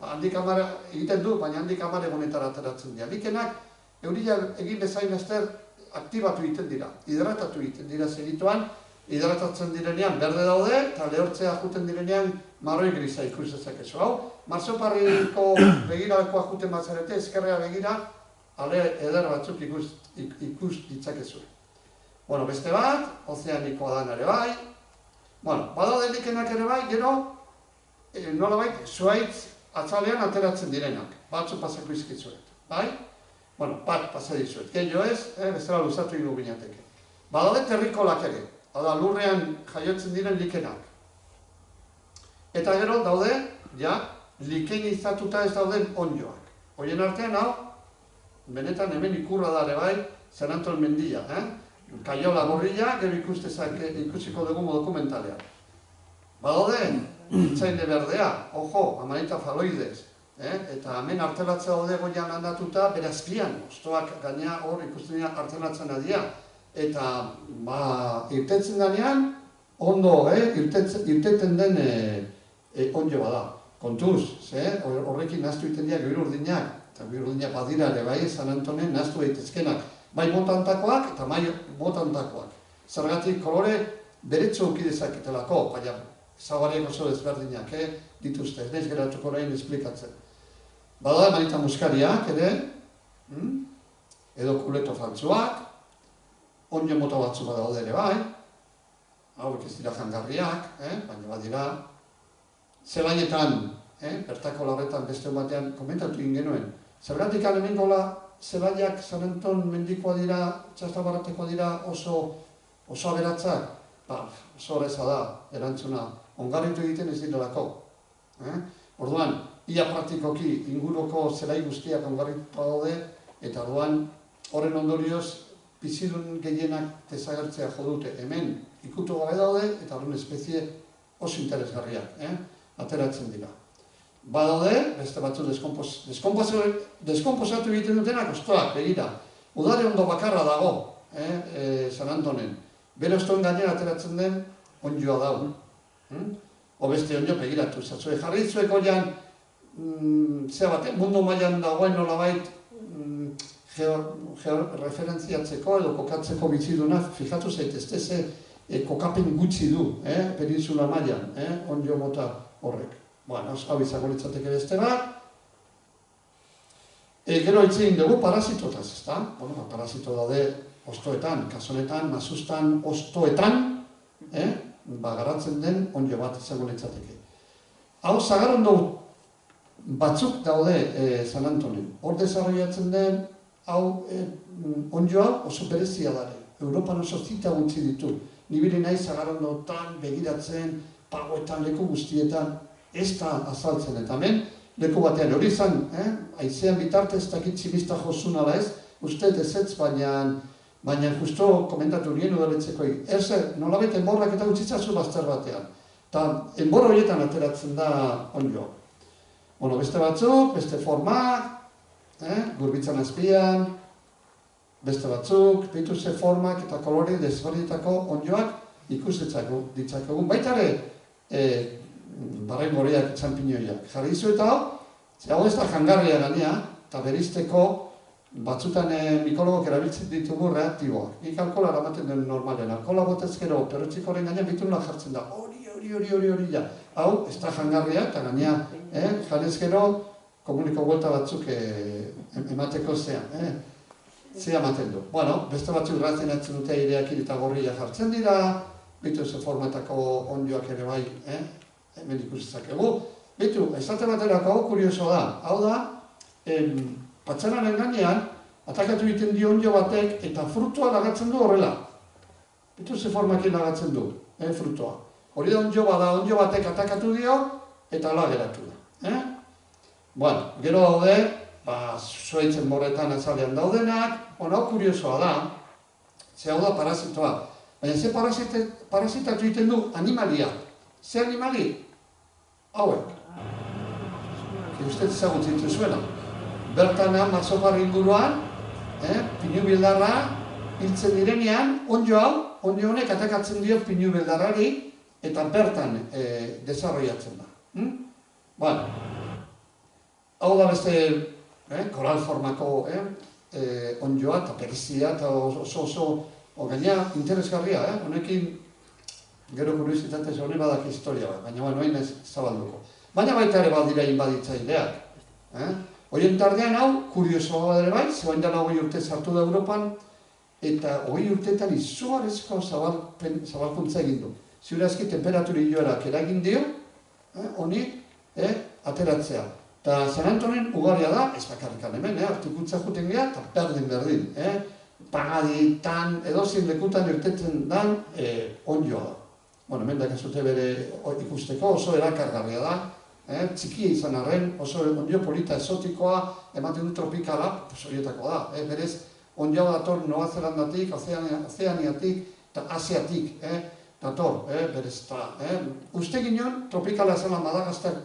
handik amare egiten du, baina handik amare gonetara ateratzen dira. Likenak, Euria egin bezain ester aktibatu egiten dira, hidratatu egiten dira segituan, hidratatzen direnean berde daude, eta lehortzea juten direnean marroi grisa ikus dezakezu. Hau, marzoparriko begiralekoa juten bazarete, ezkerrea begira, ale eder batzuk ikus ditzakezu. Bueno, beste bat, ozeanikoa dan ere bai. Bueno, badaude likenak ere bai, gero, nolabait, zuaitz atzalean ateratzen direnak. Batzu pasako izkitzuet, bai? Bueno, bat pasa dizuet. Gehiago ez, bestela luzatu ingo binateke. Badaude terrikolak ere, hau lurrean jaiotzen diren likenak. Eta gero daude, ja, likenizatuta ez dauden ondjoak. Horien artean, hau, benetan hemen ikurra da ere bai, San Anton mendia, Kaiola gorrilla, gero ikusiko dugu dokumentalean. Badaude, itzainde berdea, ojo, Amanita phalloides, eta hemen artelatzea daude goian landatuta, berazkian, ostoak gaina hor ikusten dira artelatzen adia. Eta, irtetzen danean, ondo, irteten den onjo bada. Kontuz, horrekin naztu egiten dira goiru urdinak, eta goiru urdinak badira ere bai, San Antonen naztu egitezkenak. Bai motantakoak eta bai motantakoak. Zergatik kolore beretsu uki dezaketelako, baina zabarek oso desberdinak dituzte, ez naiz geratuko orain esplikatzen. Bada Amanita muskariak ere, edo kuleto faltsuak, onjo mota batzu badaude ere bai, hauek ez dira jangarriak, baina badira, zelainetan, bertako larretan beste batean komentatu egin genuen, zergatik hemen gola zelaiak San Anton mendikoa dira, txastabarratekoa dira oso aberatzak, oso horreza da, erantzuna, ongarritu egiten ez direlako. Orduan, ia praktikoki inguruko zelai guztiak ongarritu daude, eta orduan, horren ondorioz, bizidun gehienak desagertzea jo dute. Hemen ikutu gabe daude, eta horren espezie oso interesgarriak, ateratzen dira. Badaude, beste batzu deskomposatu egiten dutenak ostoak, begira. Udare ondo bakarra dago, San Antonen. Bere ostoen gainera ateratzen den onjoa dago. O beste onjo begiratu, zatzue jarri zuek oian, mundu mailan dagoen nolabait referentziatzeko edo kokatzeko biziduna, fijatu zaitezte ze kokapen gutxi du, peninsula mailan, onjo mota horrek. Bueno, hau izango litzateke beste bat. Gero hitzein dugu parasitotaz, ezta? Bueno, parasito daude ostoetan, kasonetan, mazustan, ostoetan, garatzen den onjo bat izango litzateke. Hau zagarondo batzuk daude San Antonen. Hor desarrollatzen den, hau onjoa oso berezia dare. Europan oso zita gutxi ditu. Nibili nahi zagarondotan, begiratzen, pagoetan, leku guztietan, ez da azaltzen, eta hemen, leku batean hori izan, haizean bitartez dakit tximista jozun ala ez, uste ezetz, baina justo komentatu nien udaletzeko. Nolabait enborrak eta utzitzazu bazter batean. Eta enbor horietan ateratzen da onjo. Bueno, beste batzuk, beste formak, gurbitzan azpian, beste batzuk, bituze formak eta kolore desberditako onjoak ikus ditzakegun. Baita ere, barren goreak txampinoiak. Jarri izu eta hau ez da jangarria gainea, eta berizteko batzutan mikologok erabiltzen ditugu reaktiboak. Nik alkohola eramaten den normalen. Alkohola botez gero, perrotxikoren gainean bitunla jartzen da. Hori ja. Hau, ez da jangarria, eta gainea, jarrez gero, komuniko buelta batzuk emateko zean. Zea ematen du. Bueno, beste batzuk razenatzen dute aireak eta gorria jartzen dira, bituze formatako onjoak ere bai, hemen ikusitzakegu. Bitu, esate baterako hau kurioso da. Hau da, patxanaren gainean, atakatu egiten dio onjo batek eta frutua lagatzen du horrela. Bitu ze formakin lagatzen du, frutua. Hori da onjo bada, onjo batek atakatu dio eta ala geratu da. Bueno, gero daude, zuaitzen borretan azalean daudenak, hau kuriosoa da, ze hau da parasitoa. Baina ze parasitatu egiten du animalia. Ze animali? Hauek. Ustez ezagutzen zuena. Bertan mazopar inguruan, pinu bildarra hiltzen direnean, onjo honek atakatzen dio pinu bildarrari eta bertan desarrollatzen da. Bueno, hau da beste koral formako ondioa eta berezia eta oso gaina interesgarria, honekin gero kuriositatez hone badak historia bat, baina noin ez zabalduko. Baina baita ere badira inbaditzaileak. Horien tardean hau, kuriosoa ere bai, zebain dela 20 urte sartu da Europan, eta 20 urteetan izugarrizko zabalkuntza egin du. Ziurazki temperaturi joerak eragin dio, honi ateratzea. Eta San Antonen ugaria da, ez bakarrikan hemen, hartukutza juten geha, eta berdin. Pagaditan, edozin lekutan irtetzen dan ondioa da. Bueno, hemen dakazute bere ikusteko oso erakargarria da, txikia izan arren, oso ondio polita esotikoa, ematen du tropikala, horietako da. Berez, ondio dator Noa Zelandatik, Ozeaniatik eta Asiatik dator, berez eta. Uste ginen, tropikala zela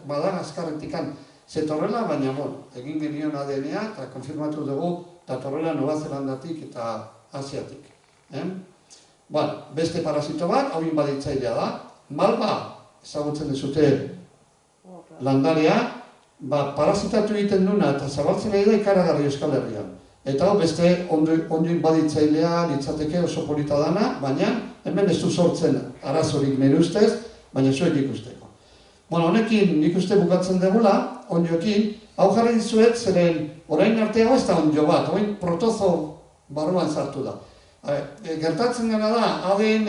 Madagaskarretikan zetorrela, baina egin genion ADN-a eta konfirmatu dugu datorrela Noa Zelandatik eta Asiatik. Beste parasito bat, hau inbaditzailea da, malba, ezagutzen dezute landaria, parasitatu egiten duna eta zabaltzen nahi da ikaragarri Euskal Herrian. Eta hau beste ondio inbaditzailea litzateke oso polita dana, baina hemen ez du sortzen arazorik nire ustez, baina zuek ikusteko. Honekin nik uste bukatzen degula, ondioekin, hau jarri dizuet, zeren orain artea ez da ondio bat, orain protozo barruan sartu da. Gertatzen gana da, ADN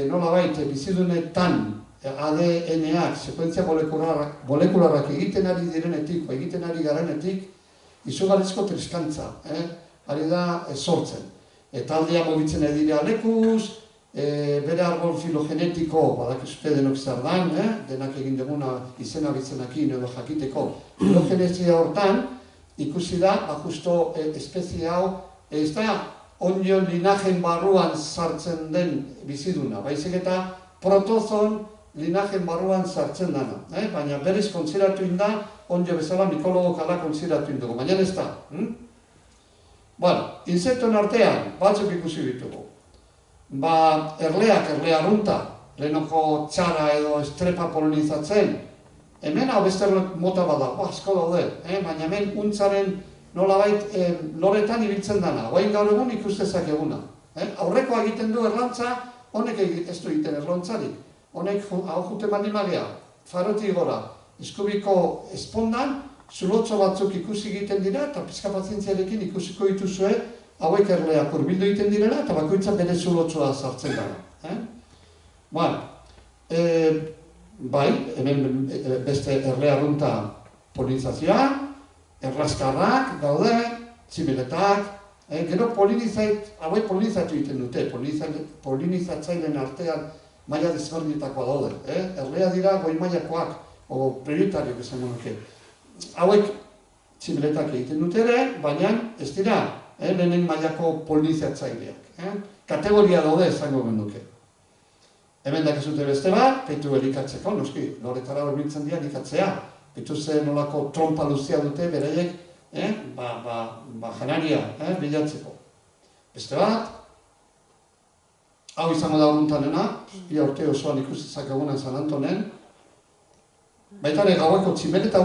nolabait bizidunetan ADN-ak, sekuentzia molekularrak egiten ari direnetik, egiten ari garenetik, izugarrizko triskantza, ari da sortzen. Eta aldea mobitzen edire alekuz, bere arbol filogenetiko, badakizute denok zer dan, denak egin duguna izena bitzenakin edo jakiteko. Filogenezia hortan, ikusi da, justo espezie hau, ez da ondio linajen barruan sartzen den biziduna, baizik eta protozon linajen barruan sartzen dana, baina berriz kontzeratu inda, ondio bezala mikologo kala kontzeratu indugu, baina ez da. Insektoen artean, batzuk ikusi ditugu. Erleak, erle arrunta, lehenoko txara edo estrepa polinizatzen, hemen hau beste mota bada, asko daude, baina hemen untzaren nolabait loretan ibiltzen dana, guain gaur egun ikustezak eguna. Aurrekoa egiten du erlantza, honek ez du egiten erlontzarik. Honek hau juten bandimagea, faroti gora, eskubiko espondan, zulotxo batzuk ikusi egiten dira, eta pizka pazientziarekin ikusiko dituzue, hauek erleak urbildu egiten direla, eta bakoitza bere zulotxoa sartzen dara. Bai, hemen beste erle arrunta polinizazioa, erraskarrak daude, tximeletak, gero hauek polinizatu egiten dute, polinizatzaileen artean maila desberdinetakoa daude. Erlea dira goi mailakoak, o prioritariok esan nuke. Hauek tximeletak egiten dute ere, baina ez dira lehenen mailako polinizatzaileak. Kategoria daude esango genuke. Hemen dakizute beste bat, peitu elikatzeko, noski, loretara horbiltzen dira elikatzea. Peitu zen nolako trompa luzia dute beraiek, janaria bilatzeko. Beste bat, hau izango da urruntanena, ia urte osoan ikustezak egunan San Antonen. Baita ere gaueko tximeleta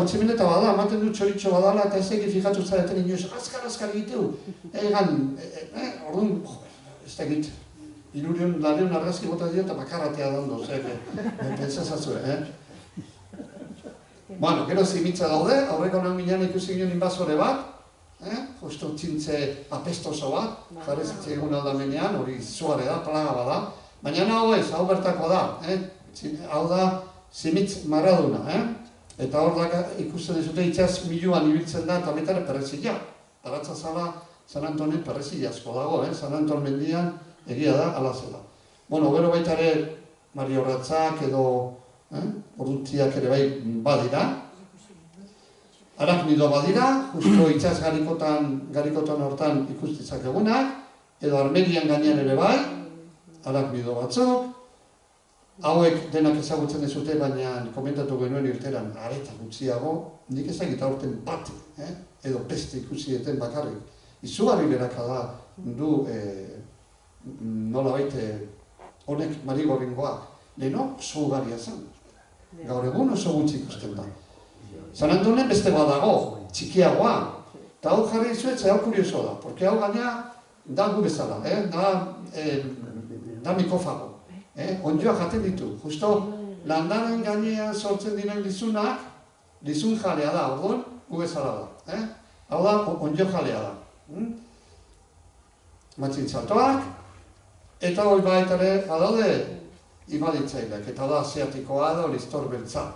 bada, ematen du txoritxo badala, eta ez egin fijatu zareten inoiz, azkar egiteu. Orduan, ez da egit, Ilurion laneun argazki bota dira eta bakarratea dando, pentsazazue, gero zimitza daude, aurreko nahi minean ikusi ginen inbazore bat, justu txintze apestoso bat, jarrez egun aldamenean, hori zuare da, plaga bada, baina hau ez, hau bertako da, hau da zimitz maraduna, eta hor da ikusten dizute itxaz miluan ibiltzen da, eta betare perrezila, taratza zala San Antonen perrezila asko dago, San Anton mendian, egia da, ala zela. Gero baita ere, Mario Ratzak edo orduntziak ere bai badira. Araknido badira, justo itxaz garikotan hortan ikustizak egunak, edo Armenian gainean ere bai, araknido batzuk. Hauek denak ezagutzen dezute, baina komentatu genuen irteran, areta gutxiago, nik ezagit aurten bat, edo peste ikusi eten bakarrik. Izugarri beraka da du nola baite honek marigorringoak. Leheno oso ugaria zen. Gaur egun oso gutxi ikusten da. San Antonen beste badago, txikiagoa. Eta hau jarri izuet, ze hau kurioso da, porque hau gaina da gu bezala, da mikofago. Ondioa jaten ditu, justo landaren gainean sortzen diren lizunak, lizun jalea da, orduan, gu bezala da. Hau da, ondio jalea da. Matxin saltoak, eta hori baitare badaude ibaditzaileak, eta da asiatikoa da, listor beltza.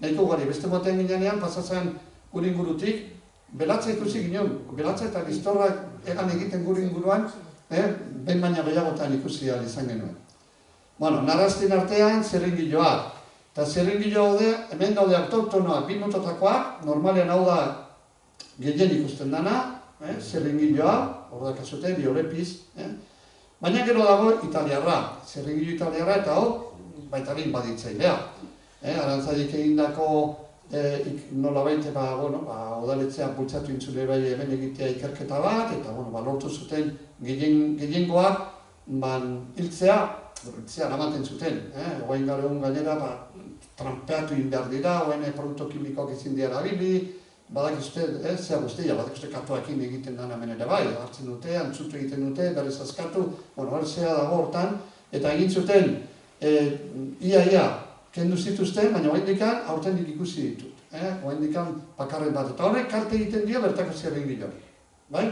Nahiko gari, beste moten ginean, pasatzen gure ingurutik, belatza ikusi ginen, belatza eta listorrak egan egiten gure inguruan, behin baina gehiagotan ikusi ahal izan genuen. Bueno, naraztin artean zerringiloak. Eta zerringiloa hemen daude autoktonoak, 2 mototakoak, normalean hau da gehien ikusten dana, zerringiloa, hor da kasute, diorepiz. Baina gero dago italiarra, zerringilo italiarra eta hau baitarin baditzailea. Arantzadik egindako nolabait, udaletzean bultzatu intzule bai hemen egitea ikerketa bat, eta lortu zuten gehiengoak hiltzea namaten zuten. Oain gaur egun gainera trampeatu behar dira, oain produktu kimikoak ezin dira erabili, badakizute, zea guztia, badakizute katuakin egiten dana hemen ere bai, hartzen dute, antzutu egiten dute, berrez askatu, hor zea dago hortan, eta egin zuten ia kendu zituzten, baina oaindikan aurtendik ikusi ditut. Oaindikan bakarren bat, eta horrek karte egiten dio bertako zerringilo. Bai?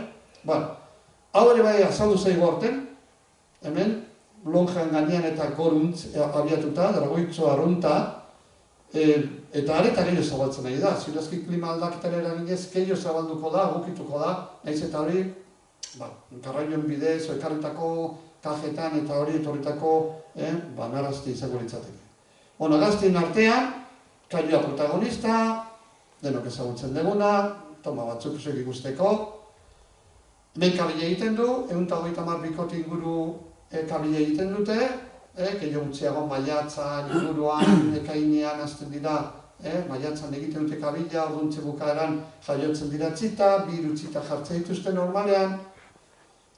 Hau ere bai azaldu zaigu aurten, hemen, lonjan gainean eta goruntz abiatuta, dragoitzo arrunta, eta areta gehiago zabaltzen nahi da. Ziurazki klima aldaketaren eraginez, gehiago zabalduko da, gukituko da, nahiz eta hori, garraioen bidez, ekarritako kajetan eta hori etorritako, narazti izango litzateke. Gaztien artean, kaioa protagonista, denok ezagutzen deguna, toma batzuk zuek ikusteko. Hemen kabile egiten du, 130 bikote inguru kabile egiten dute, gehiago gutxiago maiatzan, inguruan, ekainean azten dira, maiatzan egiten dute kabila, orduntze bukaeran jaiotzen dira txita, 2 txita jartzen dituzte normalean,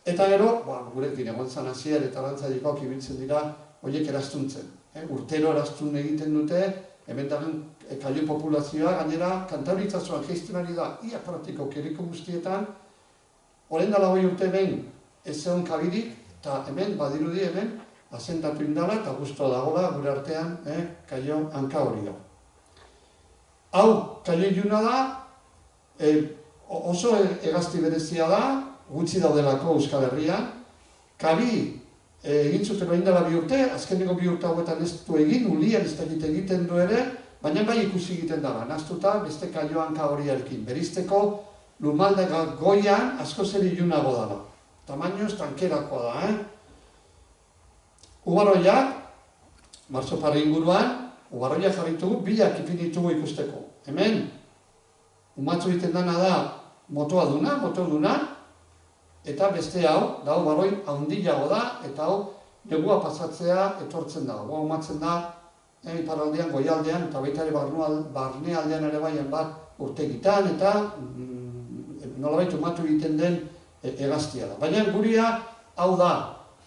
eta gero, gurekin egon zan hasier eta arantzadikoak ibiltzen dira, horiek eraztuntzen. Urtero eraztun egiten dute, hemen dagoen kaio populazioa, gainera, Kantabritzazoan geizten ari da, ia praktiko keriko guztietan, horren dala hori urte hemen ez zegoen kabirik, eta hemen, badirudi hemen, asentatu indala eta guztua dagoela gure artean kaio hanka hori da. Hau, kaio iluna da, oso hegazti berezia da, gutxi daudelako Euskal Herrian, kabi egin zuten behin dela 2 urte, azkeneko 2 urte hauetan ez du egin, ulian ez dakit egiten du ere, baina bai ikusi egiten dara, naztuta beste kaio hanka horiarekin. Berizteko lumalde goian asko zer ilunago dara. Tamainoz tankerakoa da, Ubarroiak, martxopare inguruan, ubarroiak jarritugu, bilak ipinitugu ikusteko. Hemen, umatzu egiten dana da motoa duna, eta beste hau, da ubarroi haundilago da, eta hau negua pasatzea etortzen da. Hau umatzen da, iparraldean, goialdean, eta baita ere barnealdean ere baien bat urtegitan, eta nolabait umatu egiten den hegaztia da. Baina guria hau da,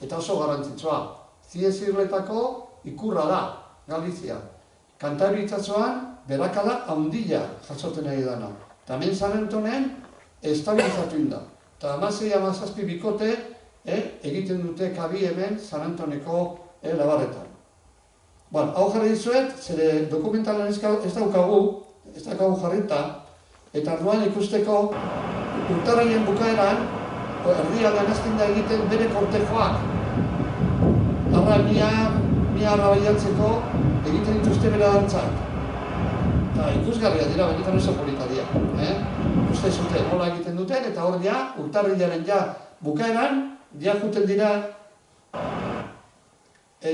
eta oso garrantzitsua. Ziezirretako ikurra da, Galizia. Kantabritzazoan berakada haundila jasoten ari dana. Eta hemen Sarantonen estabilizatu inda. Eta 16-17 bikote egiten dute kabi hemen Sarantoneko labarretan. Hau jarri dizuet, zere dokumentalan ez daukagu jarrita, eta arduan ikusteko urtarraien bukaeran, erdialdean azten da egiten bere kortejoak. Mia arrabaiatzeko egiten dituzte bere dantzak. Eta ikusgarria dira, benetan oso polita dira. Ikuste zuten, nola egiten duten, eta hor dia, urtarrilaren bukaeran, juten dira,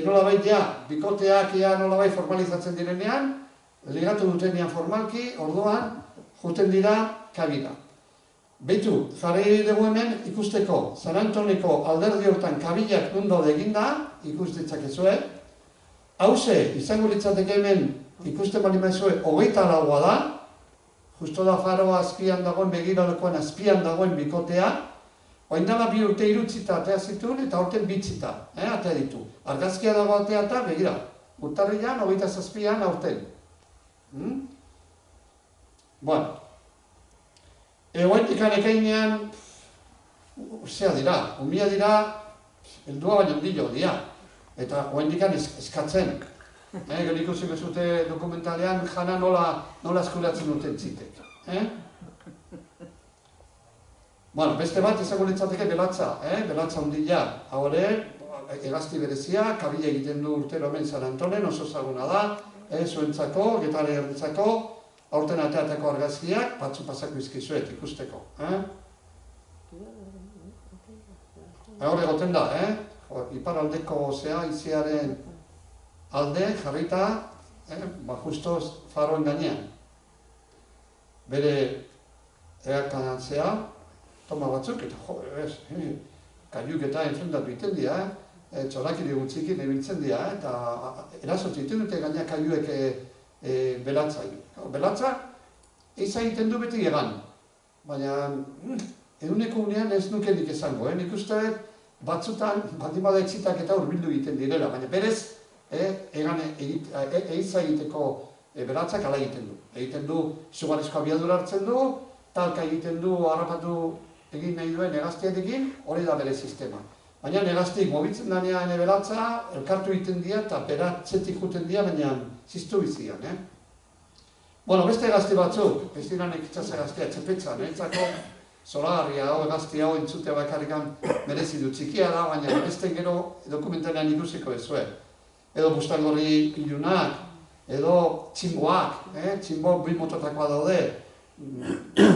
nolabait bikoteak nolabait formalizatzen direnean, ligatu dutenean formalki, orduan, juten dira kabila. Beitu, jarri dugu hemen ikusteko Sarantoneko alderdi hortan kabilak nundo eginda, ikus ditzakezue. Hauze, izango litzateke hemen ikusten bali maizue, 24 da, justo da faroa azpian dagoen, begiralekoan azpian dagoen bikotea, oain dala 2 urte 3 txita atea zituen, eta horten 2 txita, atea ditu. Argazkia dago atea eta begira, urtarrilan, 27an aurten. Egoentik ekainean, zea dira, umia dira, heldua baino handilo dira. Eta oendik eskatzen. Gero ikusiko zute dokumentalean jana nola eskuratzen duten zitek. Bueno, beste bat izango litzateke belatza, belatza hundila. Hau ere, hegazti berezia, kabila egiten du urtero hemen San Antonen, oso ezaguna da, zuentzako, getare erditzako, aurten ateatako argazkiak, batzu pasako izkizuet ikusteko. Hor egoten da, iparaldeko iziaren alde jarrita, justo faroen gainean. Bere egakan zea, toma batzuk, eta kaiuk eta enfrentatu iten dira, txorakide gutxikin ebiltzen dira, eta erasotu iten dute gaina kaiuek belatzai. Belatzak eiza egiten du beti egan, baina eduneko unean ez nukenik esango, nik uste batzutan baldimada etxitak eta urbildu egiten direla, baina berez eiza egiteko belatzak ala egiten du. Egiten du zugarrizko abiadura hartzen du, talka egiten du harrapatu egin nahi duen hegaztiarekin, hori da bere sistema. Baina hegaztik mobitzen danean belatza, elkartu egiten dira eta beratzetik juten dira, baina ziztu bizian. Bueno, beste hegazti batzuk, ez dira nekitxaz hegaztia txepetzan, etzako zoragarria hau hegazti hau entzute bakarrikan merezi du txikia da, baina beste gero dokumentalean ikusiko ezue. Edo bustangorri ilunak, edo txinboak, txinbo bi mototakoa daude,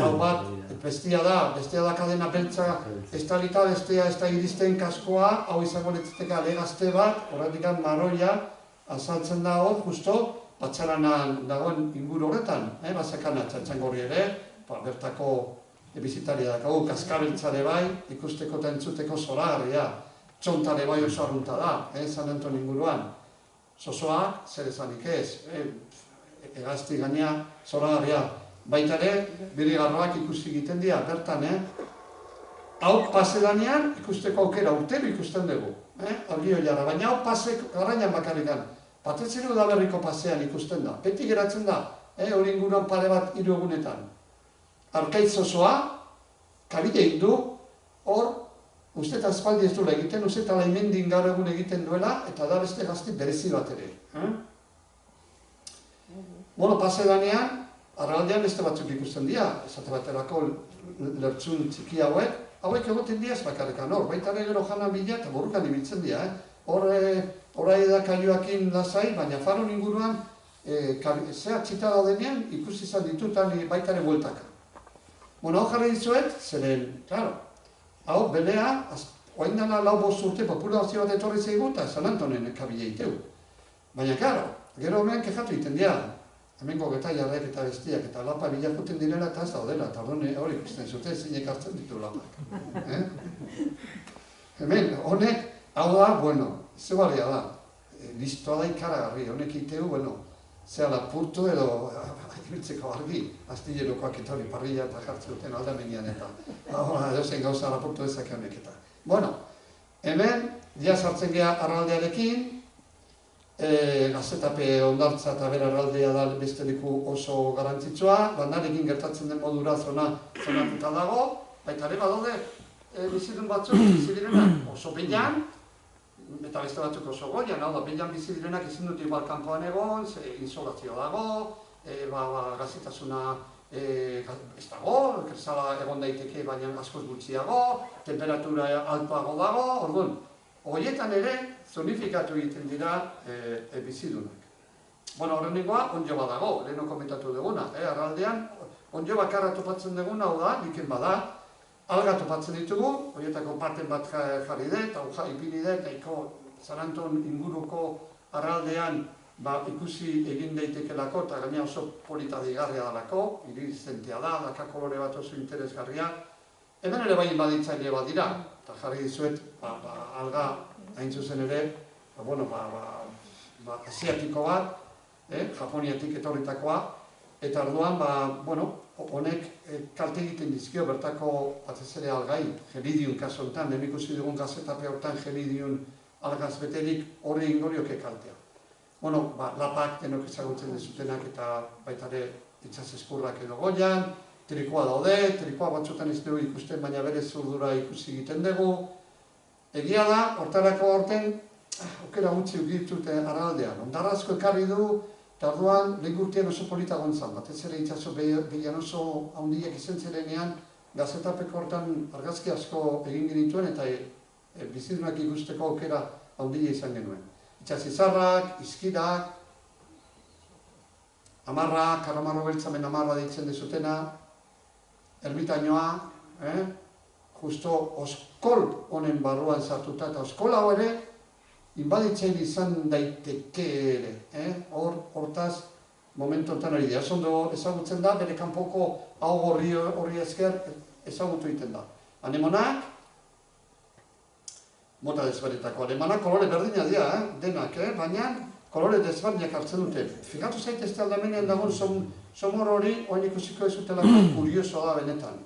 hau bat, bestia da kadena beltza estalita, bestia ez da iristen kaskoa, hau izango letzateka alegazte bat, horretik marroia, azaltzen da hor, justo, batxaranan dagoen inguru horretan, bazakana txantxangorri ere, bertako bizitaria dakagu, kaskabeltzare bai, ikusteko eta entzuteko zoragarria, txontare bai oso arrunta da, San Anton inguruan, zozoak, zer ezanik ez, hegazti gainea zoragarria, baita ere, birigarroak ikusi egiten dira, bertan, hau pase danean ikusteko aukera urtero ikusten dugu, argio jara, baina hau pase garainan bakarrikan, batetzen udaberriko pasean ikusten da, beti geratzen da, hori inguruan pare bat 3 egunetan. Arkaitz osoa, kabila egin du, hor, uste eta espaldi ez duela egiten, uste eta laimendin gaur egun egiten duela, eta da beste gazti berezi bat ere. Bueno, pase danean, arraldean beste batzuk ikusten dira, esate baterako lertzun txiki hauek egoten dira ez bakarrikan hor, baita ere gero jana bila eta borrukan ibiltzen dira. Horai da kaiuakin lasai, baina faron inguruan, zea txita daudenean ikusi izan ditutan baita ere bueltaka. Bueno, hau jarri dizuet, zeren, claro, hau belea, oain dana 4-5 urte populazio bat etorri zeigu eta San Antonen kabila iteu. Baina, claro, gero hemen kejatu egiten dira. Hemengo getaiarrek eta bestiak eta lapa bilakuten direla eta ez daudela, eta hori ikusten zute zinek hartzen ditu lapak. Hemen, honek, hau da, bueno, zebarria da, listoa da ikaragarri, honek iteu, bueno, zea lapurtu edo ibiltzeko argi, astillerokoak eta hori parrilla eta jartzen duten aldamenean eta edozein gauza lapurtu ezak honek eta. Bueno, hemen, ja sartzen geha arraldearekin, gazetape ondartza eta bera arraldea da beste leku oso garantzitsua, landarekin gertatzen den modura zonatuta dago, baita ere badaude bizidun batzuk bizi direnak oso behian, eta beste batzuk oso goian, hau da, behian bizi direnak ezin dut igual kanpoan egon, insolazio dago, gazitasuna ez dago, kerzala egon daiteke baina askoz gutxiago, temperatura altuago dago, orduan, horietan ere zonifikatu egiten dira bizidunak. Bueno, horrenikoa ondjo bat dago, leheno komentatu duguna, arraldean ondjo bakarra topatzen duguna, hau da, diken bada, alga topatzen ditugu, horietako paten bat jarri dut, hau ipini dut, eta San Anton inguruko arraldean ikusi egin daitekelako, eta gaina oso polita digarria dalako, irizentea da, daka kolore bat oso interesgarria. Hemen ere bai baditzaile bat dira, eta jarri dizuet, alga hain zuzen ere, asiatiko bat, Japoniatik etorritakoa, eta orduan, honek kalte egiten dizkio bertako batez ere algai, gelidiun kaso honetan, hemen ikusi dugun gazetape hortan gelidiun algaz beterik horre ingorioke kaltea. Lapak denok ezagutzen dezutenak eta baita ere itxas eskurrak edo goian, trikoa daude, trikoa batzutan ez dugu ikusten, baina bere zurdura ikusi egiten dugu. Egia da, hortarako horten, okera gutxi ugitute arraldean. Ondarrazko ekarri du, eta orduan lehengurtean oso polita gontzan. Batez ere itxaso behian oso handiak izan zirenean, gazetapeko hortan argazki asko egin genituen, eta bizidunak ikusteko aukera handia izan genuen. Itxasizarrak, izkirak, amarra, karramarro beltzamen amarra ditzen dezutena, ermitainoa, justo oskol honen barruan sartuta, eta oskol hau ere, inbaditzen izan daiteke ere, hortaz momentu enten hori da. Ondo ezagutzen da, bere kanpoko hau horri esker ezagutu egiten da. Anemonak, mota desberdetako anemanak, kolore berdina dira, denak, baina kolore desberdinak hartzen dute. Fijatu zaitezte aldamenean dagoen somor hori, oain ikusiko ez utelako kurioso da benetan.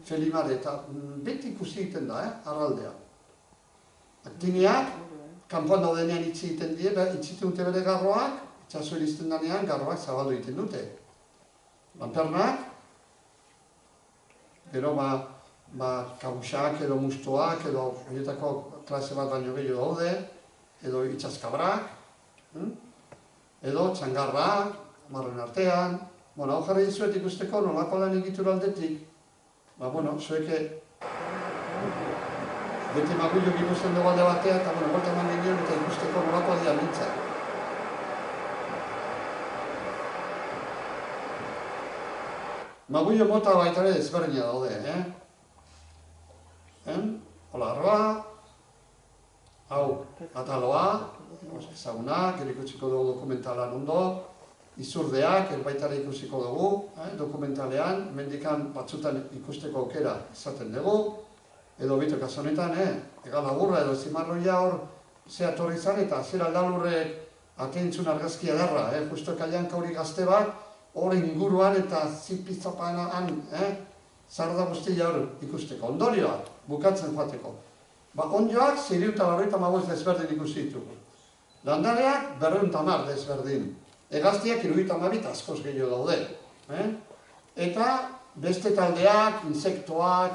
Felimare, eta beti ikusi egiten da, arraldea. Aktineak, kanpoan daudenean itxi egiten die, itxiten dute bere garroak, itxaso iristen danean garroak zabaldu egiten dute. Lanpernak, gero kabuxak edo mustoak, edo horietako klase bat baino gehiago daude, edo itxaskabrak, edo txangarrak, marren artean. Hau jarri dizuet ikusteko nolako lan egitura aldetik, zueke beti magullo ikusten dugu alde batea, eta bolta eman genion eta ikusteko nolako aldean nintzen. Magullo mota baita ere ezberdina daude, Hola arroa, hau ataloa, ezagunak, ikutsiko dugu dokumentalan ondo, izurdeak, baitare ikusiko dugu, dokumentalean, mendikan batzutan ikusteko aukera izaten dugu, edo bitu kasonetan, egal agurra edo zimarroia hor zehatorri izan, eta zera aldalurrek atentzun argazkia darra, justo ekailan kauri gazte bat, hor inguruan eta zipizapan zarda guztia hor ikusteko. Ondorioak, bukatzen joateko. Ondioak, 650 desberdin ikusi ditugu. Landareak, 210 desberdin. Egaztiak, 72 askoz gehiago daude. Eta beste taldeak, insektoak,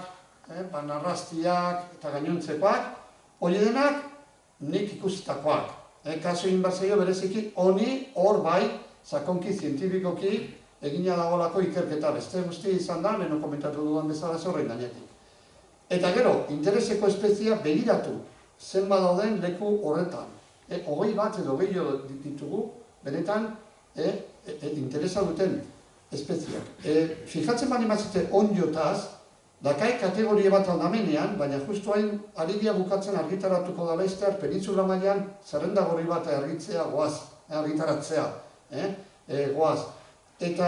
narrastiak eta gainontzekoak, hori denak nik ikusitakoak. Kaso inbertsaio bereziki, honi hor bai, sakonki zientifikoki, egina dagoelako ikerketa beste guzti izan da, leheno komentatu dudan bezala zorren gainetik. Eta gero, intereseko espezia begiratu, zenba dauden leku horretan. 20 bat edo gehiago ditugu, benetan, interesa duten espeziak. Fijatzen bani mazite ondiotaz, dakai kategoria bat aldamenean, baina justu hain arigia bukatzen argitaratuko da laiztear, penintzula mailan zerrenda gorri bat argitzea goaz, argitaratzea, goaz. Eta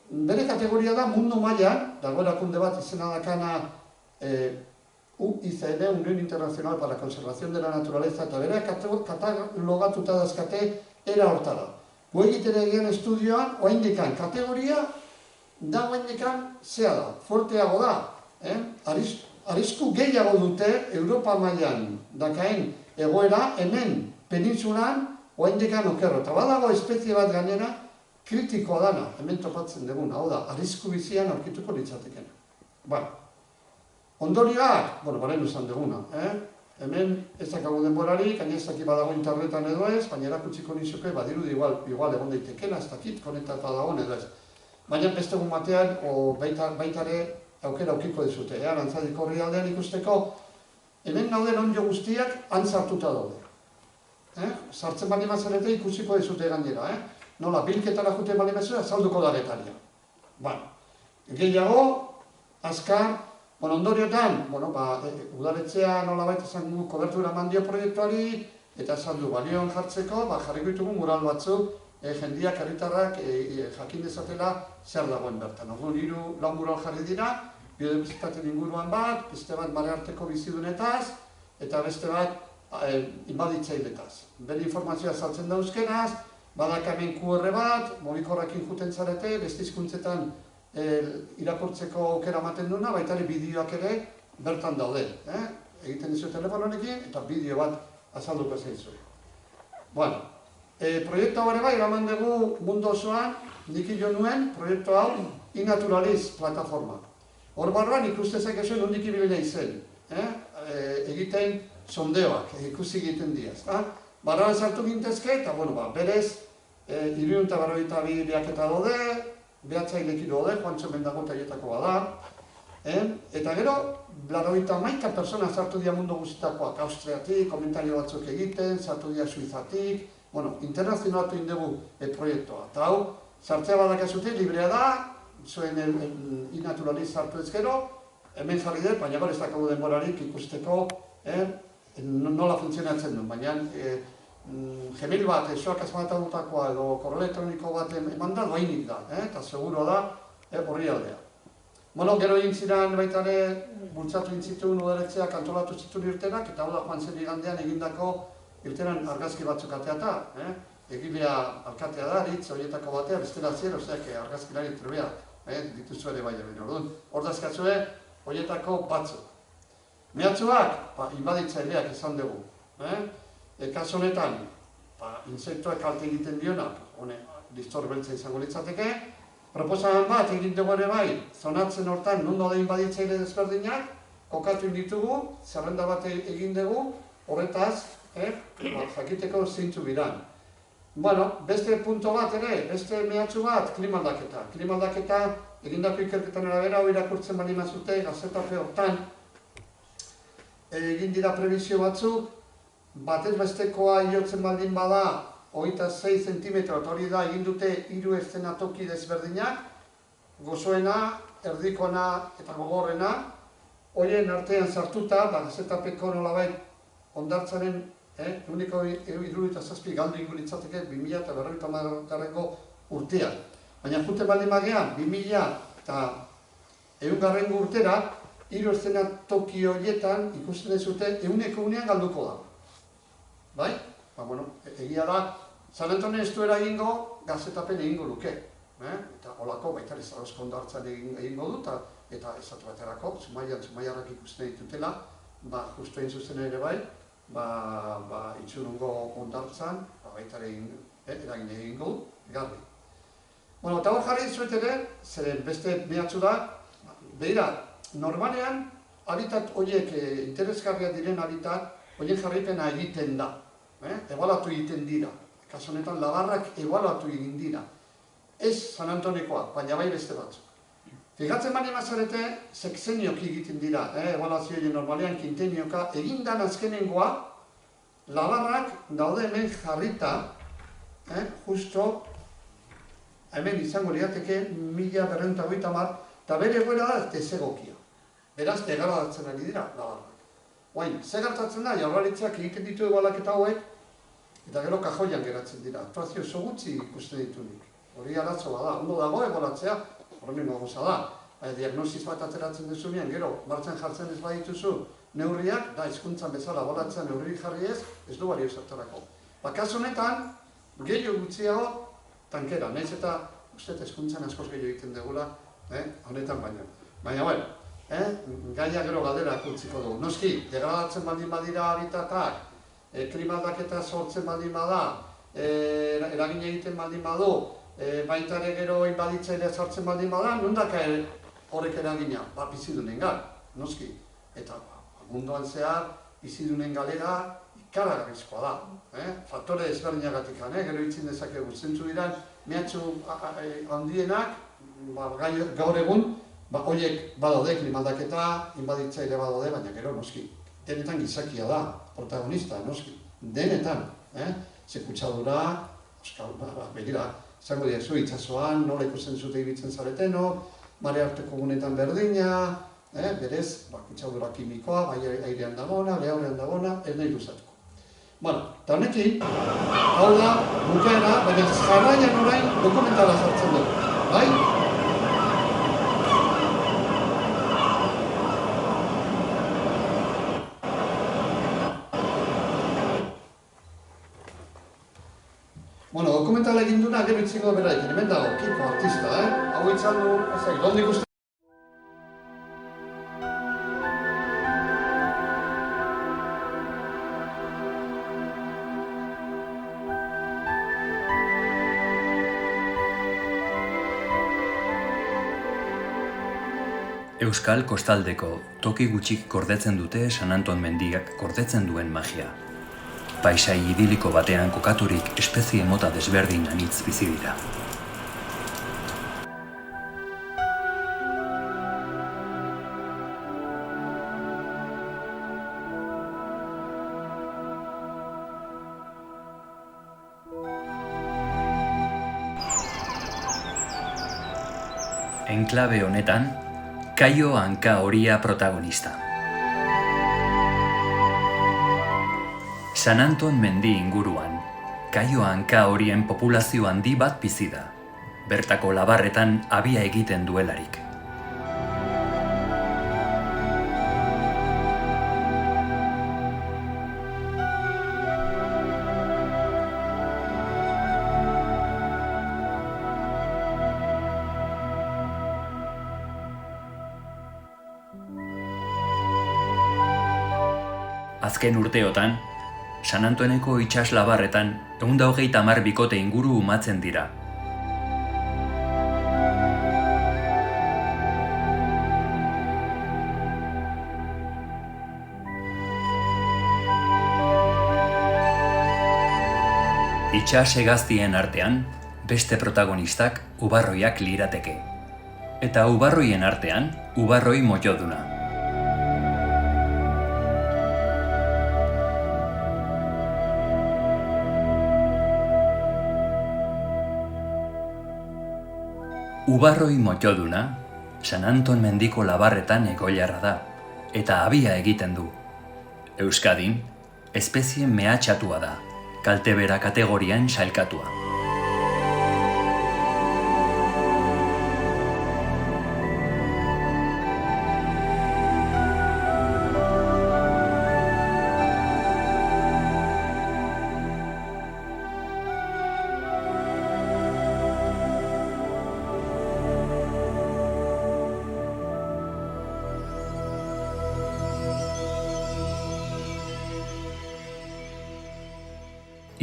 bere kategoria da mundu mailan, dago erakunde bat izena dakana UICN, Unión Internacional para la Conservación de la Naturaleza, eta bere katalogatuta dazkate era hortara. Gu egiten egin estudioan, oaindikan kategoria, da oaindikan zea da, fuerteago da. Arrisku gehiago dute Europa mailan dakaen egoera, hemen penintzulan oaindikan okerro. Eta badago espezie bat gainera, kritikoa dana, hemen topatzen duguna, hau da, arrisku bizian aurkituko litzatekena. Ondorioak, baren uzan duguna, hemen ez dakago denborari, gaina ez dakit badago internetan edo ez, baina erakutsiko nizuke, badirudi igual egon daitekena, ez dakit konektata dagoen edo ez. Baina beste egun batean, baitare aukera aukiko dizute, arantzadiko horri aldean ikusteko, hemen gauden onjo guztiak antzartuta daude. Sartzen bali mazarete ikusiko dizute gainera, nola, bilketara jute bali mazera, salduko da getaria. Gehiago, azkar, ondoriotan, udaletzea nola baita zango kobertura mandio proiektuari, eta saldu balioan jartzeko, jarriko ditugu mural batzuk, jendiak, herritarrak jakin dezatela zer dagoen bertan. Orduan 3 mural jarri dira, biodibertsitateen inguruan bat, beste bat malearteko bizidunetaz, eta beste bat inbaditzailetaz. Bere informazioa saltzen da euskeraz, badak hemen QR bat, mugikorrekin juten zarete, beste hizkuntzetan irakurtzeko aukera ematen duna, baita ere bideoak ere bertan daude. Egiten dizu telefononekin, eta bideo bat azalduko zaizu. Proiektu hau ere bai, eraman dugu mundu osoan, nik jo nuen, proiektu hau, Inaturaliz plataforma. Hor barruan ikuste zakezu nondik ibili nahi zen. Egiten sondeoak, ikusi egiten diaz. Barruan sartu gintezke, eta berez, 352 beaketa daude, behatzailekin daude, Juantxo Mendago taietako bada. Eta gero, 91 persona sartu dira mundu guztietakoak, Austriatik, komentario batzuk egiten, sartu dira Suizatik, internazionalatu indegu proiektua. Eta hau, sartzea badakazute, librea da, zuen inaturaliz sartu ez gero, hemen jarri dut, baina gara ez dakagu denborarik ikusteko nola funtzionatzen duen, baina gemil bat, esoak azmanatutakoa edo korreo elektroniko bat eman da, doainik da, eta seguro da horri aldea. Gero egin ziren baita ere, bultzatu intzituen udaletxeak antolatu zituen irtenak, eta hau da joan zen igandean egindako irtenan argazki batzuk ateata. Egilea alkatea da, hitz horietako batea, bestela zier, oseak argazkilari trebea, dituzu ere bai egin orduan. Hordazkatzue, horietako batzuk. Mehatxuak, inbaditzaileak izan dugu. Kasu honetan, insektuak kalte egiten dionak, listor beltza izango litzateke, proposamen bat egin dugu ere bai, zonatzen hortan nondo da inbaditzaile desberdinak, kokatu ditugu, zerrenda bat egin dugu, horretaz, jakiteko zeintzu biran. Beste punto bat ere, beste mehatxu bat, klimaldaketa. Klimaldaketa, egindako ikerketan arabera, hori irakurtzen bali mazute, gazetape hortan, egin dira prebizio batzuk, batez bestekoa iotzen baldin bada, 26 zentimetro, eta hori da egin dute 3 eszenatoki desberdinak, gozoena, erdikona eta gogorrena, horien artean sartuta, gazetapeko nolabait ondartzaren uniko 77 galdu ingo litzateke 2050 urtean. Baina jute baldin bagean, 2100 urtera, 3 eszenatoki horietan ikusten dezute 100% galduko da. Bai? Egia da, San Antonio ez du eragingo, gazetapen egingo luke. Eta holako baita Zarautzko ondartzan egingo du, eta esatu baterako, Zumaiarrak ikusten ditutela, justu egin zuzen ere bai, itxurungo ondartzan, baita eragin egingo du, garbi. Eta hor jarri zuet ere, zeren beste mehatxu da, behira, normalean, habitat horiek, interesgarriak diren habitat, horien jarraipena egiten da. Ebaluatu egiten dira. Kasu honetan, labarrak ebaluatu egin dira. Ez San Antonikoa, baina bai beste batzuk. Fijatzen bani mazarete, sexenioki egiten dira, ebaluazioen normalean, kintenioka, egindan azkenengoa, labarrak daude hemen jarrita, justo, hemen izango lirateke 1250, eta bere egoera da desegokia. Beraz, degradatzen ari dira, labarrak. Oain, ze gertatzen da, Jaurlaritzak egiten ditu ebalaketa hauek, eta gero kajoian geratzen dira. Aktuazio oso gutxi ikusten ditunik. Hori arazo bada, ondo dago ebalatzea, horren goza da. Diagnosis bat ateratzen duzunean, gero, martxan jartzen ez badituzu neurriak, da, hizkuntzan bezala ebalatzea neurri jarri ez du balio zertarako. Kasu honetan, gehiago gutxiago, tankera, nahiz eta, uste, hizkuntzan askoz gehiago egiten dugula, honetan baina. Baina, gaia gero galderak utziko dugu. Noski, degradatzen baldin badira habitatak, klimaldaketa sortzen baldin bada, eragin egiten baldin badu, baita ere gero inbaditzailea sortzen baldin bada, nondak horrek eragina? Bizidunen gal, noski. Eta munduan zehar, bizidunen galera ikaragarrizkoa da. Faktore ezberdinagatik, gero itzin dezakegu zentzu diran, mehatxu handienak, gaur egun, horiek badaude klimaldaketa, inbaditzaile badaude, baina gero noski. Denetan gizakia da, protagonista, noski. Denetan. Ze kutsadura, begira, zango dira itxasoan, nola ikusten zute ibitzen zareteno, mare harteko gunetan berdina, berez, kutsadura kimikoa, bai airean dagona, lehaurean dagona, ez nahi luzatuko. Eta honekin, hau da, bukaera, baina jarraian orain dokumentala jartzen dugu. Bai? Dokumentala egin duna, gero itzingo beraik, hemen dago, Kiko, artista, hau itzan du, ezagik, ondik uste. Euskal kostaldeko toki gutxik gordetzen dute San Anton mendiak gordetzen duen magia. Paisai idiliko batean kokaturik espezie mota desberdin anitz bizi dira. Enklabe honetan, Kaio hanka horia protagonista. San Anton mendi inguruan, Kaio hanka horien populazio handi bat bizi da, bertako labarretan abia egiten duelarik. Azken urteotan, San Antoneko itsas labarretan 130 bikote inguru umatzen dira. Itsas hegaztien artean, beste protagonistak ubarroiak lirateke. Eta ubarroien artean, ubarroi molloduna. Ubarroi molloduna, San Anton mendiko labarretan egoilarra da, eta abia egiten du. Euskadin, espezie mehatxatua da, kaltebera kategorian sailkatua.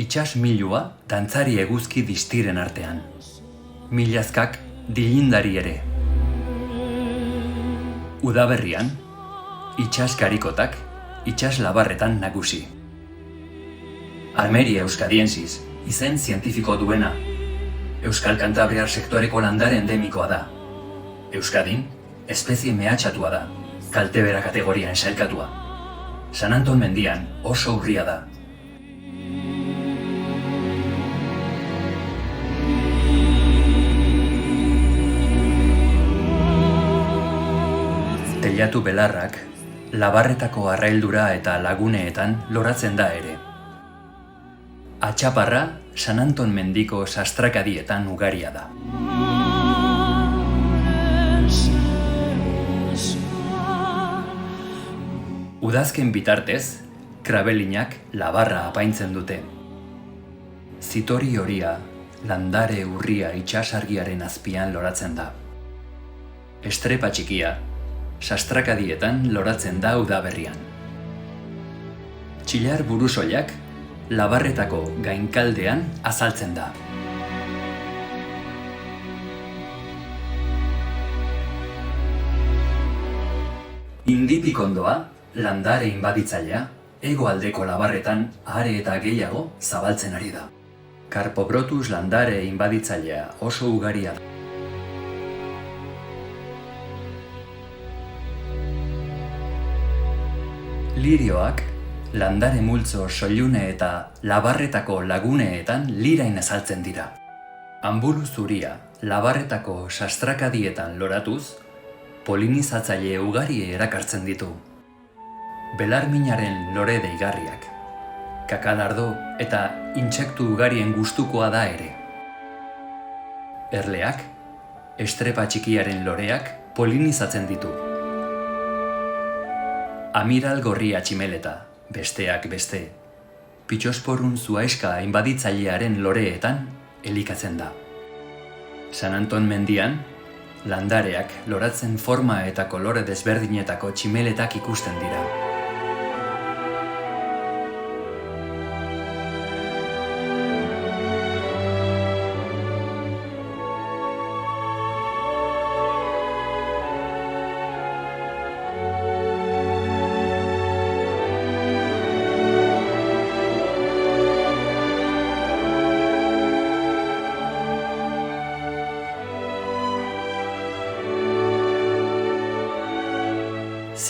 Itsas milua dantzari eguzki distiren artean. Milazkak dilindari ere. Udaberrian, itsas karikotak itsas labarretan nagusi. Armeria euskadiensis, izen zientifiko duena. Euskal Kantabriar sektoreko landare endemikoa da. Euskadin, espezie mehatxatua da, kaltebera kategorian sailkatua. San Anton mendian oso urria da. Teilatu belarrak, labarretako arraildura eta laguneetan loratzen da ere. Atxaparra, San Anton mendiko sastrakadietan ugaria da. Udazken bitartez, krabelinak labarra apaintzen dute. Zitori horia, landare urria itsasargiaren azpian loratzen da. Estrepa txikia, sastrakadietan loratzen da udaberrian. Txilar burusoilak labarretako gainkaldean azaltzen da. Indipikondoa, landare inbaditzailea, hegoaldeko labarretan are eta gehiago zabaltzen ari da. Carpobrotus landare inbaditzailea oso ugaria da. Lirioak, landare multzo soilune eta labarretako laguneetan lirain azaltzen dira. Anbulu zuria, labarretako sastrakadietan loratuz, polinizatzaile ugari erakartzen ditu. Belarminaren lore deigarriak, kakalardo eta intsektu ugarien gustukoa da ere. Erleak, estrepa txikiaren loreak polinizatzen ditu. Amiral gorria tximeleta, besteak beste, pitxosporun zuaiska inbaditzailearen loreetan elikatzen da. San Anton mendian, landareak loratzen forma eta kolore desberdinetako tximeletak ikusten dira.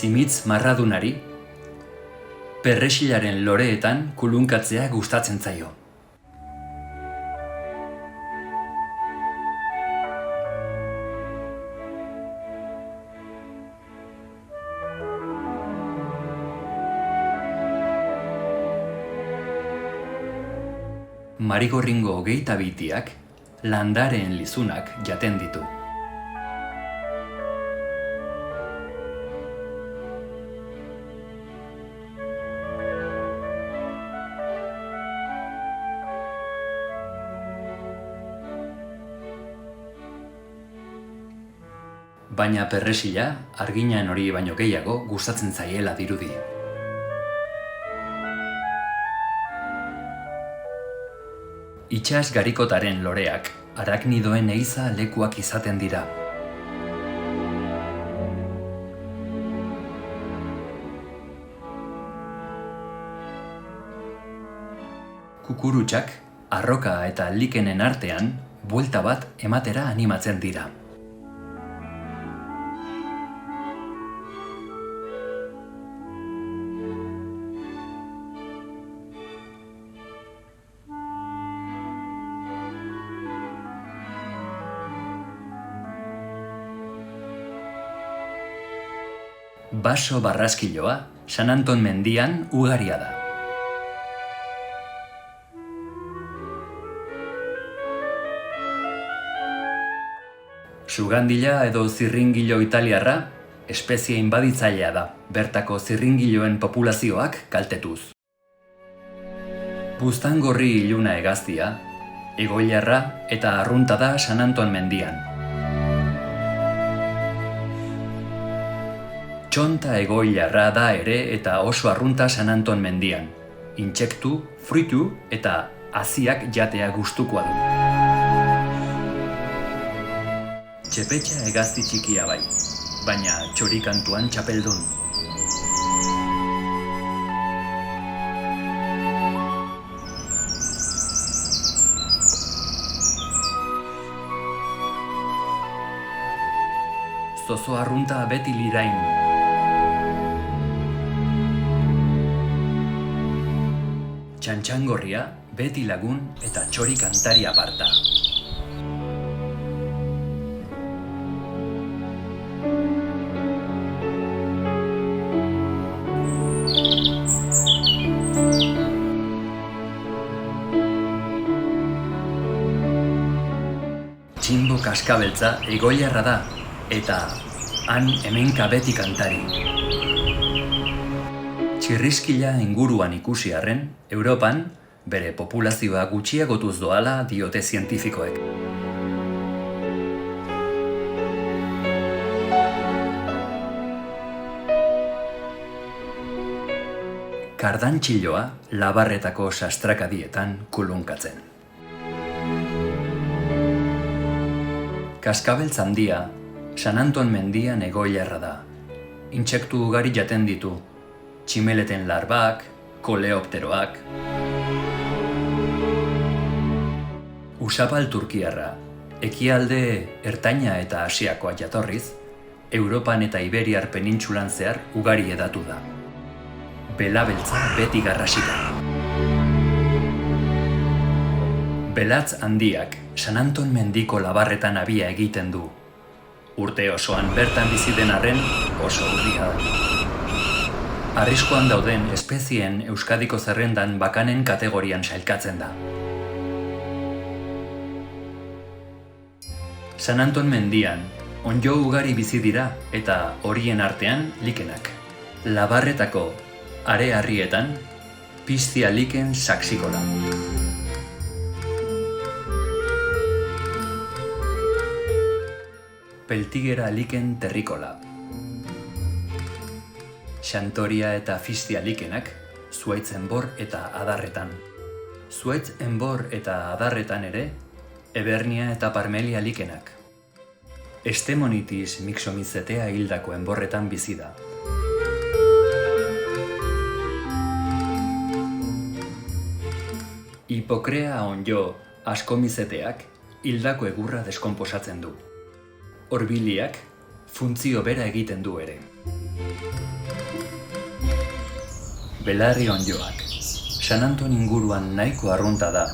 Zimitz marradunari, perresilaren loreetan kulunkatzea gustatzen zaio. Marigorringo 22 landareen lizunak jaten ditu. Baina perresila, arginan hori baino gehiago, gustatzen zaiela dirudi. Itsas garikotaren loreak, araknidoen eiza lekuak izaten dira. Kukurutxak, arroka eta likenen artean, buelta bat ematera animatzen dira. Baso barraskiloa, San Anton mendian ugaria da. Sugandila edo zirringilo italiarra, espezie inbaditzailea da, bertako zirringiloen populazioak kaltetuz. Buztangorri iluna hegaztia, egoilarra eta arrunta da San Anton mendian. Txonta egoilarra da ere eta oso arrunta San Anton mendian. Intsektu, fruitu eta haziak jatea gustukoa du. Txepetxa hegazti txikia bai, baina txorikantuan txapeldun. Zozo arrunta beti lirain. Txantxangorria, beti lagun eta txori kantari aparta. Txinbo kaskabeltza egoilarra da, eta han hemenka beti kantari. Txirriskila inguruan ikusi arren, Europan bere populazioa gutxiagotuz doala diote zientifikoek. Kardantxiloa labarretako sastrakadietan kulunkatzen. Kaskabeltz handia, San Anton mendian egoilarra da. Intsektu ugari jaten ditu, tximeleten larbak, koleopteroak. Usapal turkiarra, ekialde ertaina eta asiakoa jatorriz, Europan eta Iberiar penintsulan zehar ugari hedatu da. Belabeltza beti garrasika. Belatz handiak San Anton mendiko labarretan abia egiten du. Urte osoan bertan bizi den arren oso urria da. Arriskoan dauden espezien Euskadiko zerrendan bakanen kategorian sailkatzen da. San Anton mendian, onddo ugari bizi dira eta horien artean likenak. Labarretako are-harrietan, Pistia liken saxikola. Peltigera liken terrikola. Xantoria eta Fistia likenak, zuaitz enbor eta adarretan. Zuaitz enbor eta adarretan ere, Ebernia eta Parmelia likenak. Estemonitis mixomizetea hildako enborretan bizi da. Hipokrea onddo askomizeteak hildako egurra deskonposatzen du. Horbiliak funtzio bera egiten du ere. Belarri onddoak. San Anton inguruan nahiko arrunta da.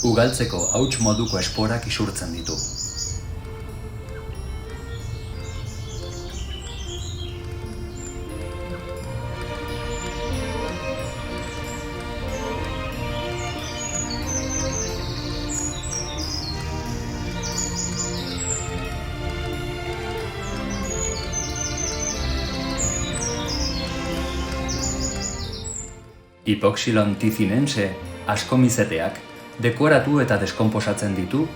Ugaltzeko hauts moduko esporak isurtzen ditu. Hipoxilon tizinense askomizeteak dekoratu eta deskonposatzen ditu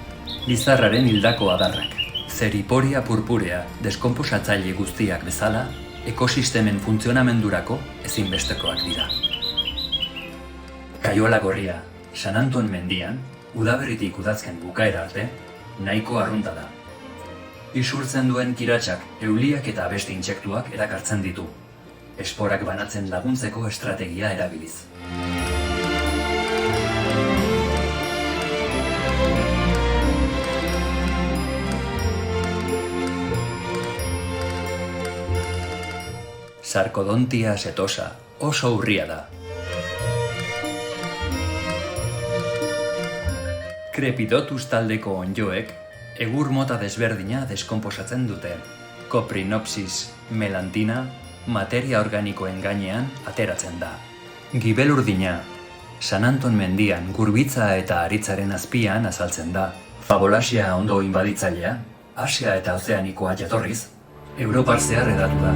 lizarraren hildako adarrak. Zeriporia purpurea deskonposatzaile guztiak bezala, ekosistemen funtzionamendurako ezinbestekoak dira. Kaiola gorria, San Anton mendian, udaberritik udazken bukaera arte, nahiko arrunta da. Isurtzen duen kiratsak, euliak eta beste intsektuak erakartzen ditu. Esporak banatzen laguntzeko estrategia erabiliz. Sarkodontia setosa oso urria da. Crepidotus taldeko onddoek egur mota desberdina deskonposatzen dute. Coprinopsis melantina materia organikoen gainean ateratzen da. Gibelurdina, San Anton mendian gurbitza eta aritzaren azpian azaltzen da. Fabolasia ondo inbaditzailea, Asia eta Ozeanikoa jatorriz, Europar zehar hedatu da.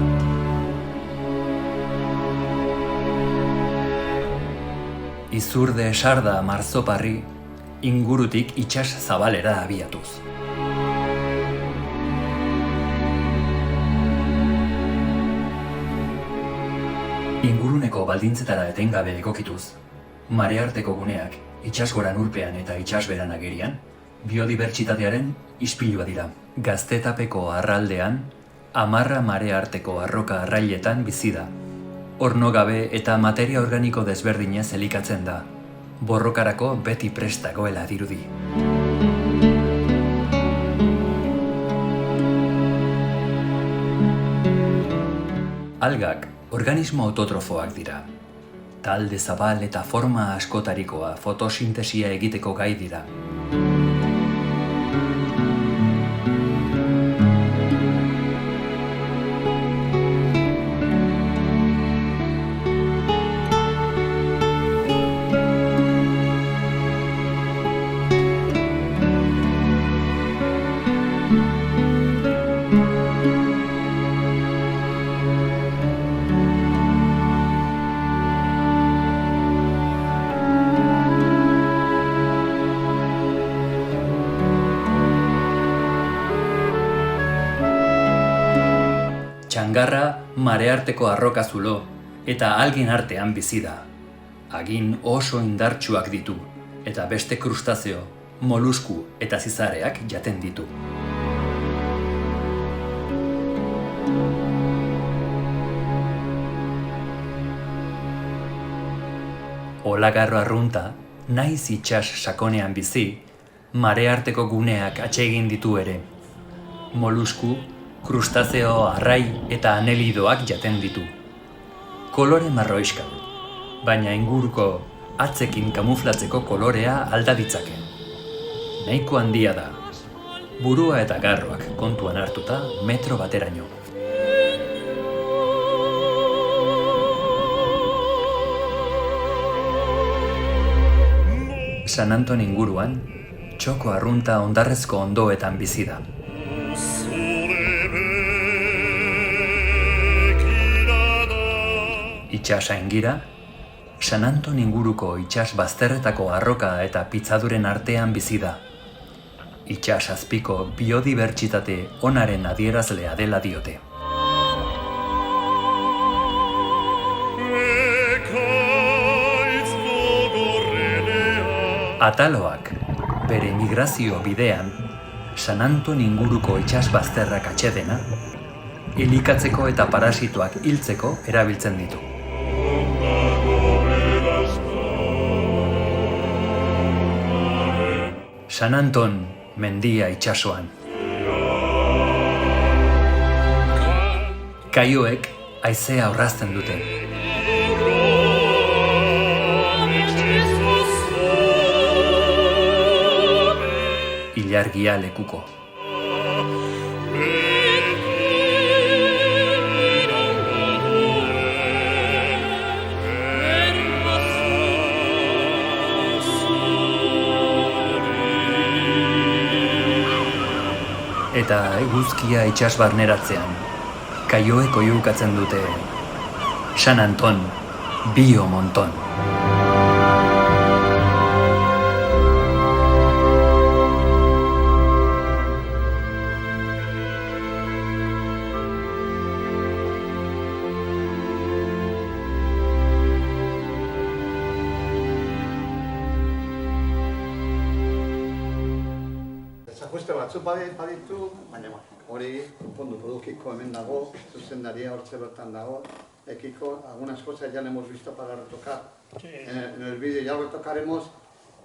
Izurde sarda marzoparri, ingurutik itsas zabalera abiatuz. Inguruneko baldintzetara etengabe egokituz, marearteko guneak itsasgoran urpean eta itsasberan agerian, biodibertsitatearen ispilua dira. Gaztetapeko arraldean, 10 marearteko arroka arrailetan bizi da. Ornogabe eta materia organiko desberdinez elikatzen da. Borrokarako beti prest dagoela dirudi. Algak organismo autotrofoak dira. Talde zabal eta forma askotarikoa fotosintesia egiteko gai dira. Txangarra marearteko arroka zulo eta algin artean bizi da. Agin oso indartsuak ditu eta beste krustazeo, molusku eta zizareak jaten ditu. Olagarro arrunta, naiz itsas sakonean bizi, marearteko guneak atsegin ditu ere. Molusku, krustazeo, arrai eta anelidoak jaten ditu. Kolore marroiska, baina inguruko atzekin kamuflatzeko kolorea alda ditzake. Nahiko handia da. Burua eta garroak kontuan hartuta metro bateraino. San Anton inguruan, txoko arrunta hondarrezko ondoetan bizi da. Itsasaingira, San Anton inguruko itsas bazterretako arroka eta pitzaduren artean bizi da. Itsas azpiko biodibertsitate onaren adierazlea dela diote. Ataloak, bere migrazio bidean, San Anton inguruko itsas bazterrak atsedena, elikatzeko eta parasitoak hiltzeko erabiltzen ditu. San Anton mendia itsasoan. Kaioek haizea aurrazten dute. Ilargia lekuko. Eta eguzkia itsas barneratzean, kaioek oihukatzen dute San Anton, bio monton. Desajuste batzuk baditu, baina hori konpondu produkiko hemen dago, zuzendaria hortze bertan dago, Kiko, algunas cosas ya le hemos visto para retocar. En el vídeo ya lo retocaremos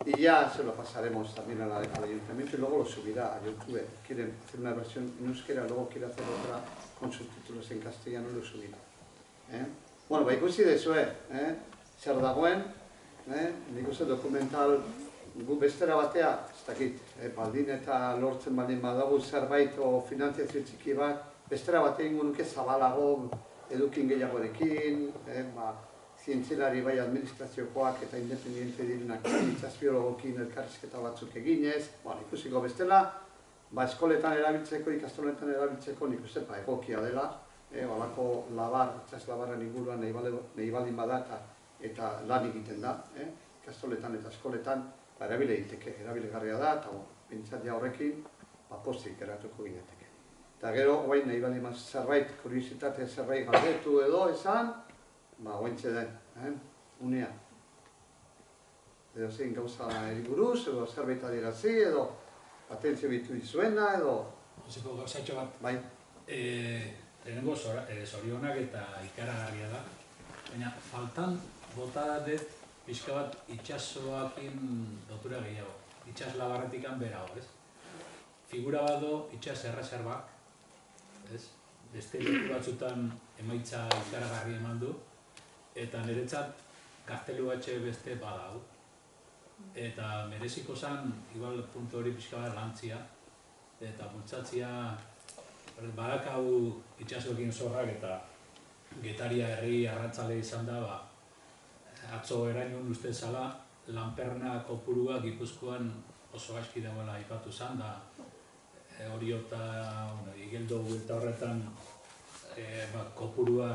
y ya se lo pasaremos también al ayuntamiento y luego lo subirá a YouTube. Quieren hacer una versión en euskera, luego quiere hacer otra con subtítulos en castellano y lo subirá. Bueno, ba ikusi dezue, zer dagoen, nik uste dokumental gu bestera batea, ez dakit, baldin eta lortzen baldin badago zerbait o finanziazio txiki bat, bestera batea ingo nuke zabalago, edukin gehiagorekin, zientzialari bai administraziokoak eta independiente direnak biologokin elkarrizketa batzuk eginez, ikusiko bestela, eskoletan erabiltzeko, ikastoletan erabiltzeko nik uste egokia dela, halako labar, itsas labarren inguruan nahi baldin bada eta lan egiten da, ikastoletan eta eskoletan, erabile egiteke, erabilegarria da, eta bintzat ja horrekin, pozik geratuko gineteke. Eta gero, oain nahi bali maz zerbait, kuriositate zerbait galdetu edo esan, oaintxe den, unea. Edo zein gauza eriburuz, edo zerbait adirazi, edo atentzio bitu izuena, edo... Hozeko gauzatxo bat, bai. Lehenengo zorionak eta ikaragarria da, baina faltan bota dut pixka bat itxasoakin lotura gehiago, itxas labarretikan berago, ez? Figura bat do, itxas erreserbak, ez? Beste leku batzutan emaitza ikaragarri eman du, eta niretzat kartelu batxe beste badago. Eta mereziko zen, igual puntu hori pixka bat lantzia, eta bultzatzia badakau itxasoekin zorrak eta Getaria herri arrantzale izan da, atzo erainun uste zala, lanperna kopurua Gipuzkoan oso gaizki dagoela aipatu zen, da hori eta igeldo eta horretan kopurua,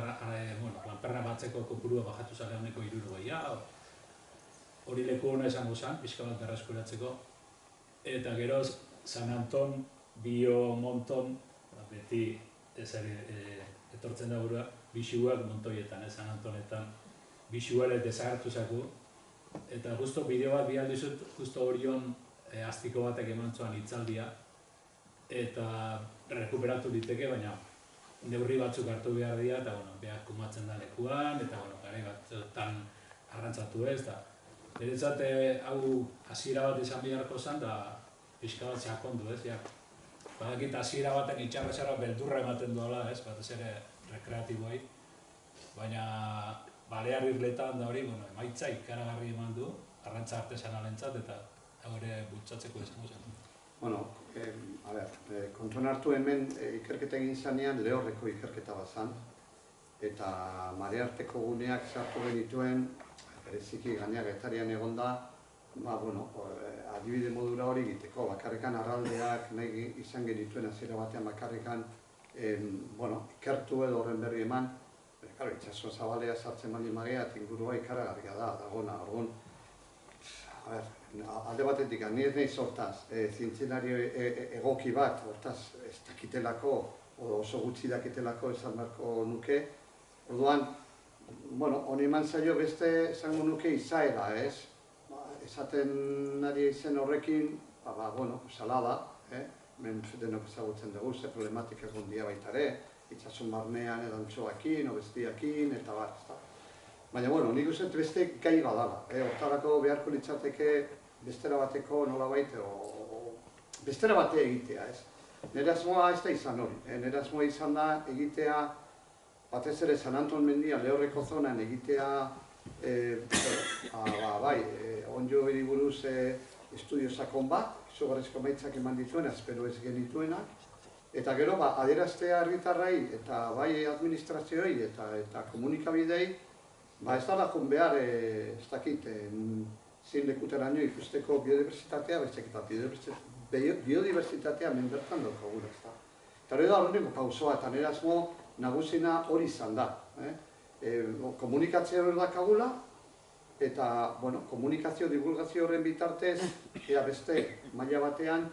lanperna batzeko kopurua bajatu zala honeko 60, hori leku hona esango zen, pixka bat berreskuratzeko, eta gero San Anton, bio monton, beti etortzen da burua, bixuak montoietan, San Antonetan, bixualet desagertu zaku, eta justo bideo bat bihal dizut, justo Orion astiko batek emantzuan hitzaldia, eta rekuperatu diteke, baina neurri batzuk hartu behar dira, eta behar kumatzen da lekuan, eta gare batzutan arrantzatu ez, eta niretzat hau hasiera bat izan beharko zen, da pixka bat sakondu ez, badakit hasiera baten itxarrezara beldurra ematen duela ez, batez ere rekreatiboei, baina Balear Irletan da hori, emaitza ikaragarri eman du, arrantza artesanalentzat eta ere bultzatzeko izango zen. Bueno, kontuan hartu hemen ikerketa egin zanean Lehorreko ikerketa bat zan, eta marearteko guneak sartu genituen, bereziki gainera Getarian egonda, adibide modura hori egiteko, bakarrikan arraldeak nahi izan genituen hasiera batean bakarrikan ikertu edo horren berri eman, itxaso zabalea sartzen baldin magea eta ingurua ikaragarria da, dagona, orduan. Alde batetik, ni ez nahiz hortaz, zientzialario egoki bat, hortaz ez dakitelako, oso gutxi dakitelako esan beharko nuke, orduan, honi eman zaio beste esango nuke izaera, ez? Esaten ari izen horrekin, salada, denok ezagutzen dugu, ze problematika egondia baita ere, itxasun barnean edo antxoakin, bestiakin, eta bat, ez da. Baina, nik uste beste gai badala, hortarako beharko litzateke bestera bateko nolabait, bestera bate egitea, ez? Nire asmoa ez da izan hori, nire asmoa izan da egitea batez ere San Anton mendian lehorreko zonan egitea, onddo buruz estudio sakon bat, izugarrizko emaitzak eman dituena, espero ez genituenak, eta gero adieraztea herritarrei eta bai administrazioei eta komunikabidei, ez dala joan behar, ez dakit, zein lekuteraino ikusteko biodiversitatea, biodiversitatea hemen bertan daukagula, ez da. Eta hori da horrengo pausoa, eta nire asmo nagusina hori izan da. Komunikazio hori dakagula, eta komunikazio, divulgazio horren bitartez, ea beste maila batean,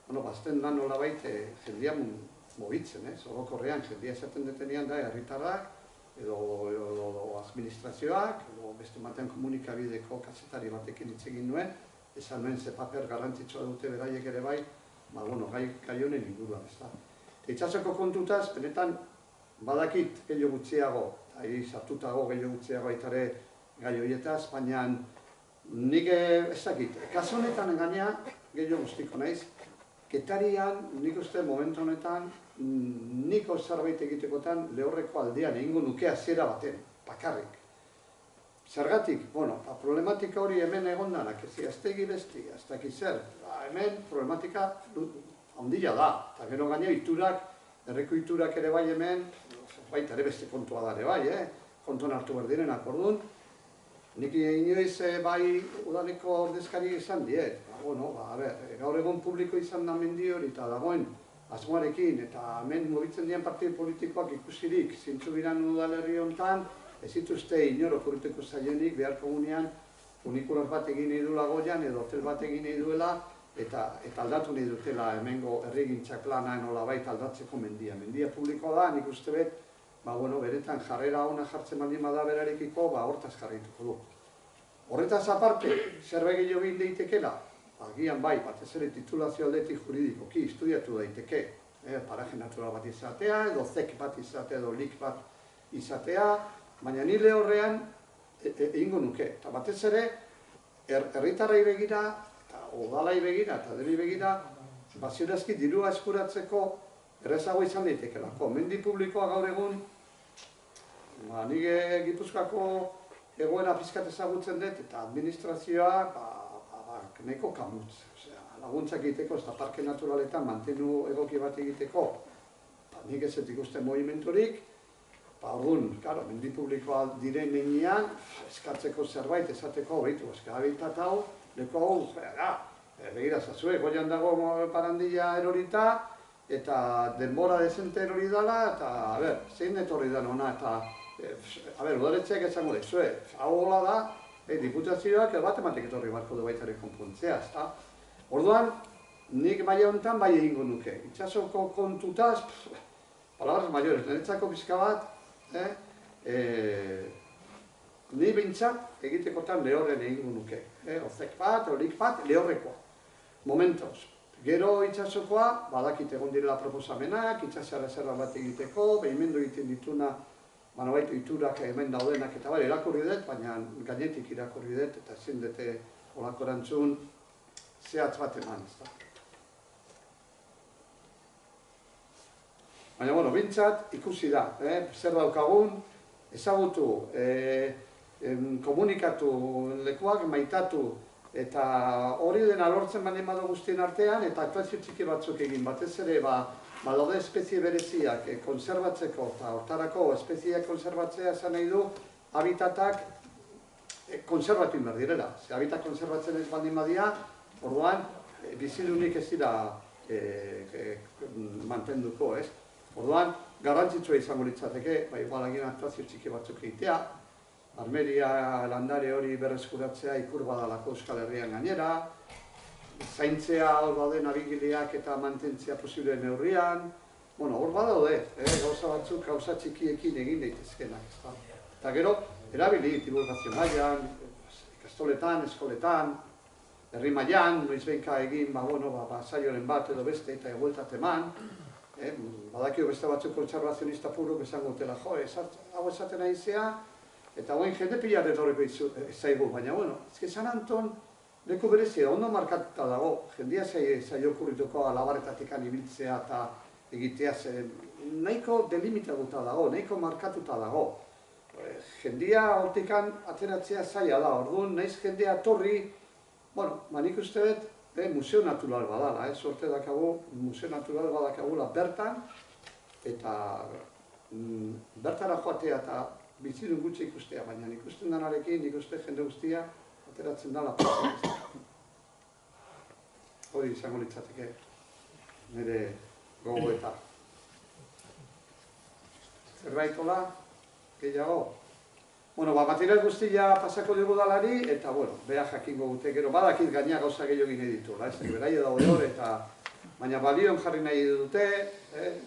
bazten da nolabait jendia mugitzen, orokorrean jendia esaten detenean da herritarrak, edo administrazioak, edo beste batean komunikabideko kazetari batekin hitz egin nuen, esan nuen ze paper garrantzitsua dute beraiek ere bai, gai honen inguruan, ez da. Itsasoko kontutaz, benetan badakit gehiago gutxiago, sartutago gehiago gutxiago aitare gai horietaz, baina nik ez dakit, kasu honetan gainea gehiago guztiko naiz, Getarian, nik uste momentu honetan, niko zerbait egitekotan lehorreko aldean egingo nuke hasiera baten, bakarrik. Zergatik, problematika hori hemen egon danak, ez tegi besti, ez dakit zer, hemen problematika handia da, eta gero gainea iturak, herriko iturak ere bai hemen, baita ere beste kontua da ere bai, kontuan hartu behar direnak orduan, nik inoiz bai udaleko ordezkari izan diet, gaur egon publiko izan da mendi hori eta dagoen asmoarekin eta hemen mugitzen diren partidu politikoak ikusirik zintzu biran udalerri honetan, ez dituzte inor okurrituko zaienik beharko gunean funikular bat egin nahi duela Goian edo hotel bat egin nahi duela eta aldatu nahi dutela hemengo herrigintzak plana nolabait aldatzeko mendia. Mendia publikoa da, nik uste bet, beretan jarrera ona jartzen baldin bada berarekiko, hortaz jarrituko du. Horretaz aparte, zerbait gehiago egin daitekela, agian bai, batez ere titulazio aldetik juridikoki estudiatu daiteke, paraje natural bat izatea, edo zek bat izatea, edo lik bat izatea, baina nire horrean egingo nuke. Eta batez ere, herritarrei begira, eta udalai begira, eta deni begira, ziurazki dirua eskuratzeko errezago izan daitekelako. Mendi publikoa gaur egun, nik Gipuzkoako egoera pizkat ezagutzen dut, eta administrazioa nahiko kamutz. Laguntzak egiteko, ez da parke naturaletan mantenu egoki bat egiteko, nik ez ikusten movimenturik, orduan, mendi publikoa diren nenean, eskatzeko zerbait, esateko, behitu, habitat hau, leko hau, begira zazue, Goian dago parandilla erorita, eta denbora dezente erori dela, eta, zein etorri da nona, eta, udaletxeak esango dezue, hau hola da, diputazioak bat ematek etorri barko du baitare konpontzea, ezta? Orduan, nik maila honetan bai egingo nuke. Itsasoko kontutaz, palabras mayores, niretzako pixka bat, ni behintzat egitekotan lehorren egingo nuke. Ozek bat, horik bat, lehorrekoa. Momentoz. Gero itsasokoa, badakit egon direla proposamenak, itsasea reserva bat egiteko, behimendu egiten dituna baitu iturak hemen daudenak eta irakurri dut, baina gainetik irakurri dut eta ezin dute olako erantzun zehatz bat eman, ez da. Baina, bintzat ikusi da, zer daukagun, ezagutu, komunikatu lekuak, maitatu, eta hori dena lortzen baldin badu guztien artean, eta aktuazio txiki batzuk egin, batez ere, daude espezie bereziak konserbatzeko eta hortarako espezieak konserbatzea esan nahi du habitatak konserbatu behar direla. Ze habitat konserbatzen ez baldin badia, orduan bizidunik ez dira mantenduko, ez? Orduan, garrantzitsua izango litzateke, igual agian aktuazio txiki batzuk egitea, armeria landare hori berreskuratzea ikur badalako Euskal Herrian gainera, zaintzea hor dauden abigileak eta mantentzea posible neurrian, hor badaude, gauza batzuk, gauza txikiekin egin daitezkenak. Eta gero, erabili, divulgazio mailan, ikastoletan, eskoletan, herri mailan, noiz behinka egin, saioren bat edo beste eta egueltat eman, badakio beste batzuk kontserbazionista puruk esango dutela, hau esaten ari zea, eta guen jende pilar etorriko zaigu, baina, ezke San Anton, leku berezia, ondo markatuta dago, jendia zaio kurrituko alabaretatik ibiltzea egitea, nahiko delimitatuta dago, nahiko markatuta dago. Jendia hortikan ateratzea zaila da, orduan naiz jendea torri, bueno, nik uste dut, museo natural badala, sorte dakagu, museo natural badakagula bertan, eta bertara joatea eta bizidun gutxi ikustea, baina ikusten danarekin, nik uste jende guztia ateratzen dala pasea. Hori izango litzateke, nire gogoeta. Zerbaitola, gehiago. Bueno, material guztia pasako dugu dalari, eta, bueno, beha jakingo gute, gero badakit gaina gauza gehiago gine ditu, beraio daude hor, eta baina balioen jarri nahi dute,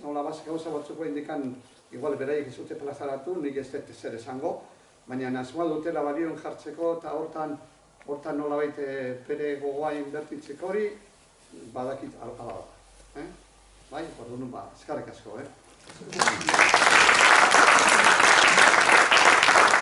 nola gauza batzuko indikan, igual beraiek ez dute plazaratu, nik ez dut zer esango, baina asmoa dutela balioen jartzeko, eta hortan nola baite bere gogoa inbertitzeko hori, badakit ala da. Bai, orduan, eskarrik asko,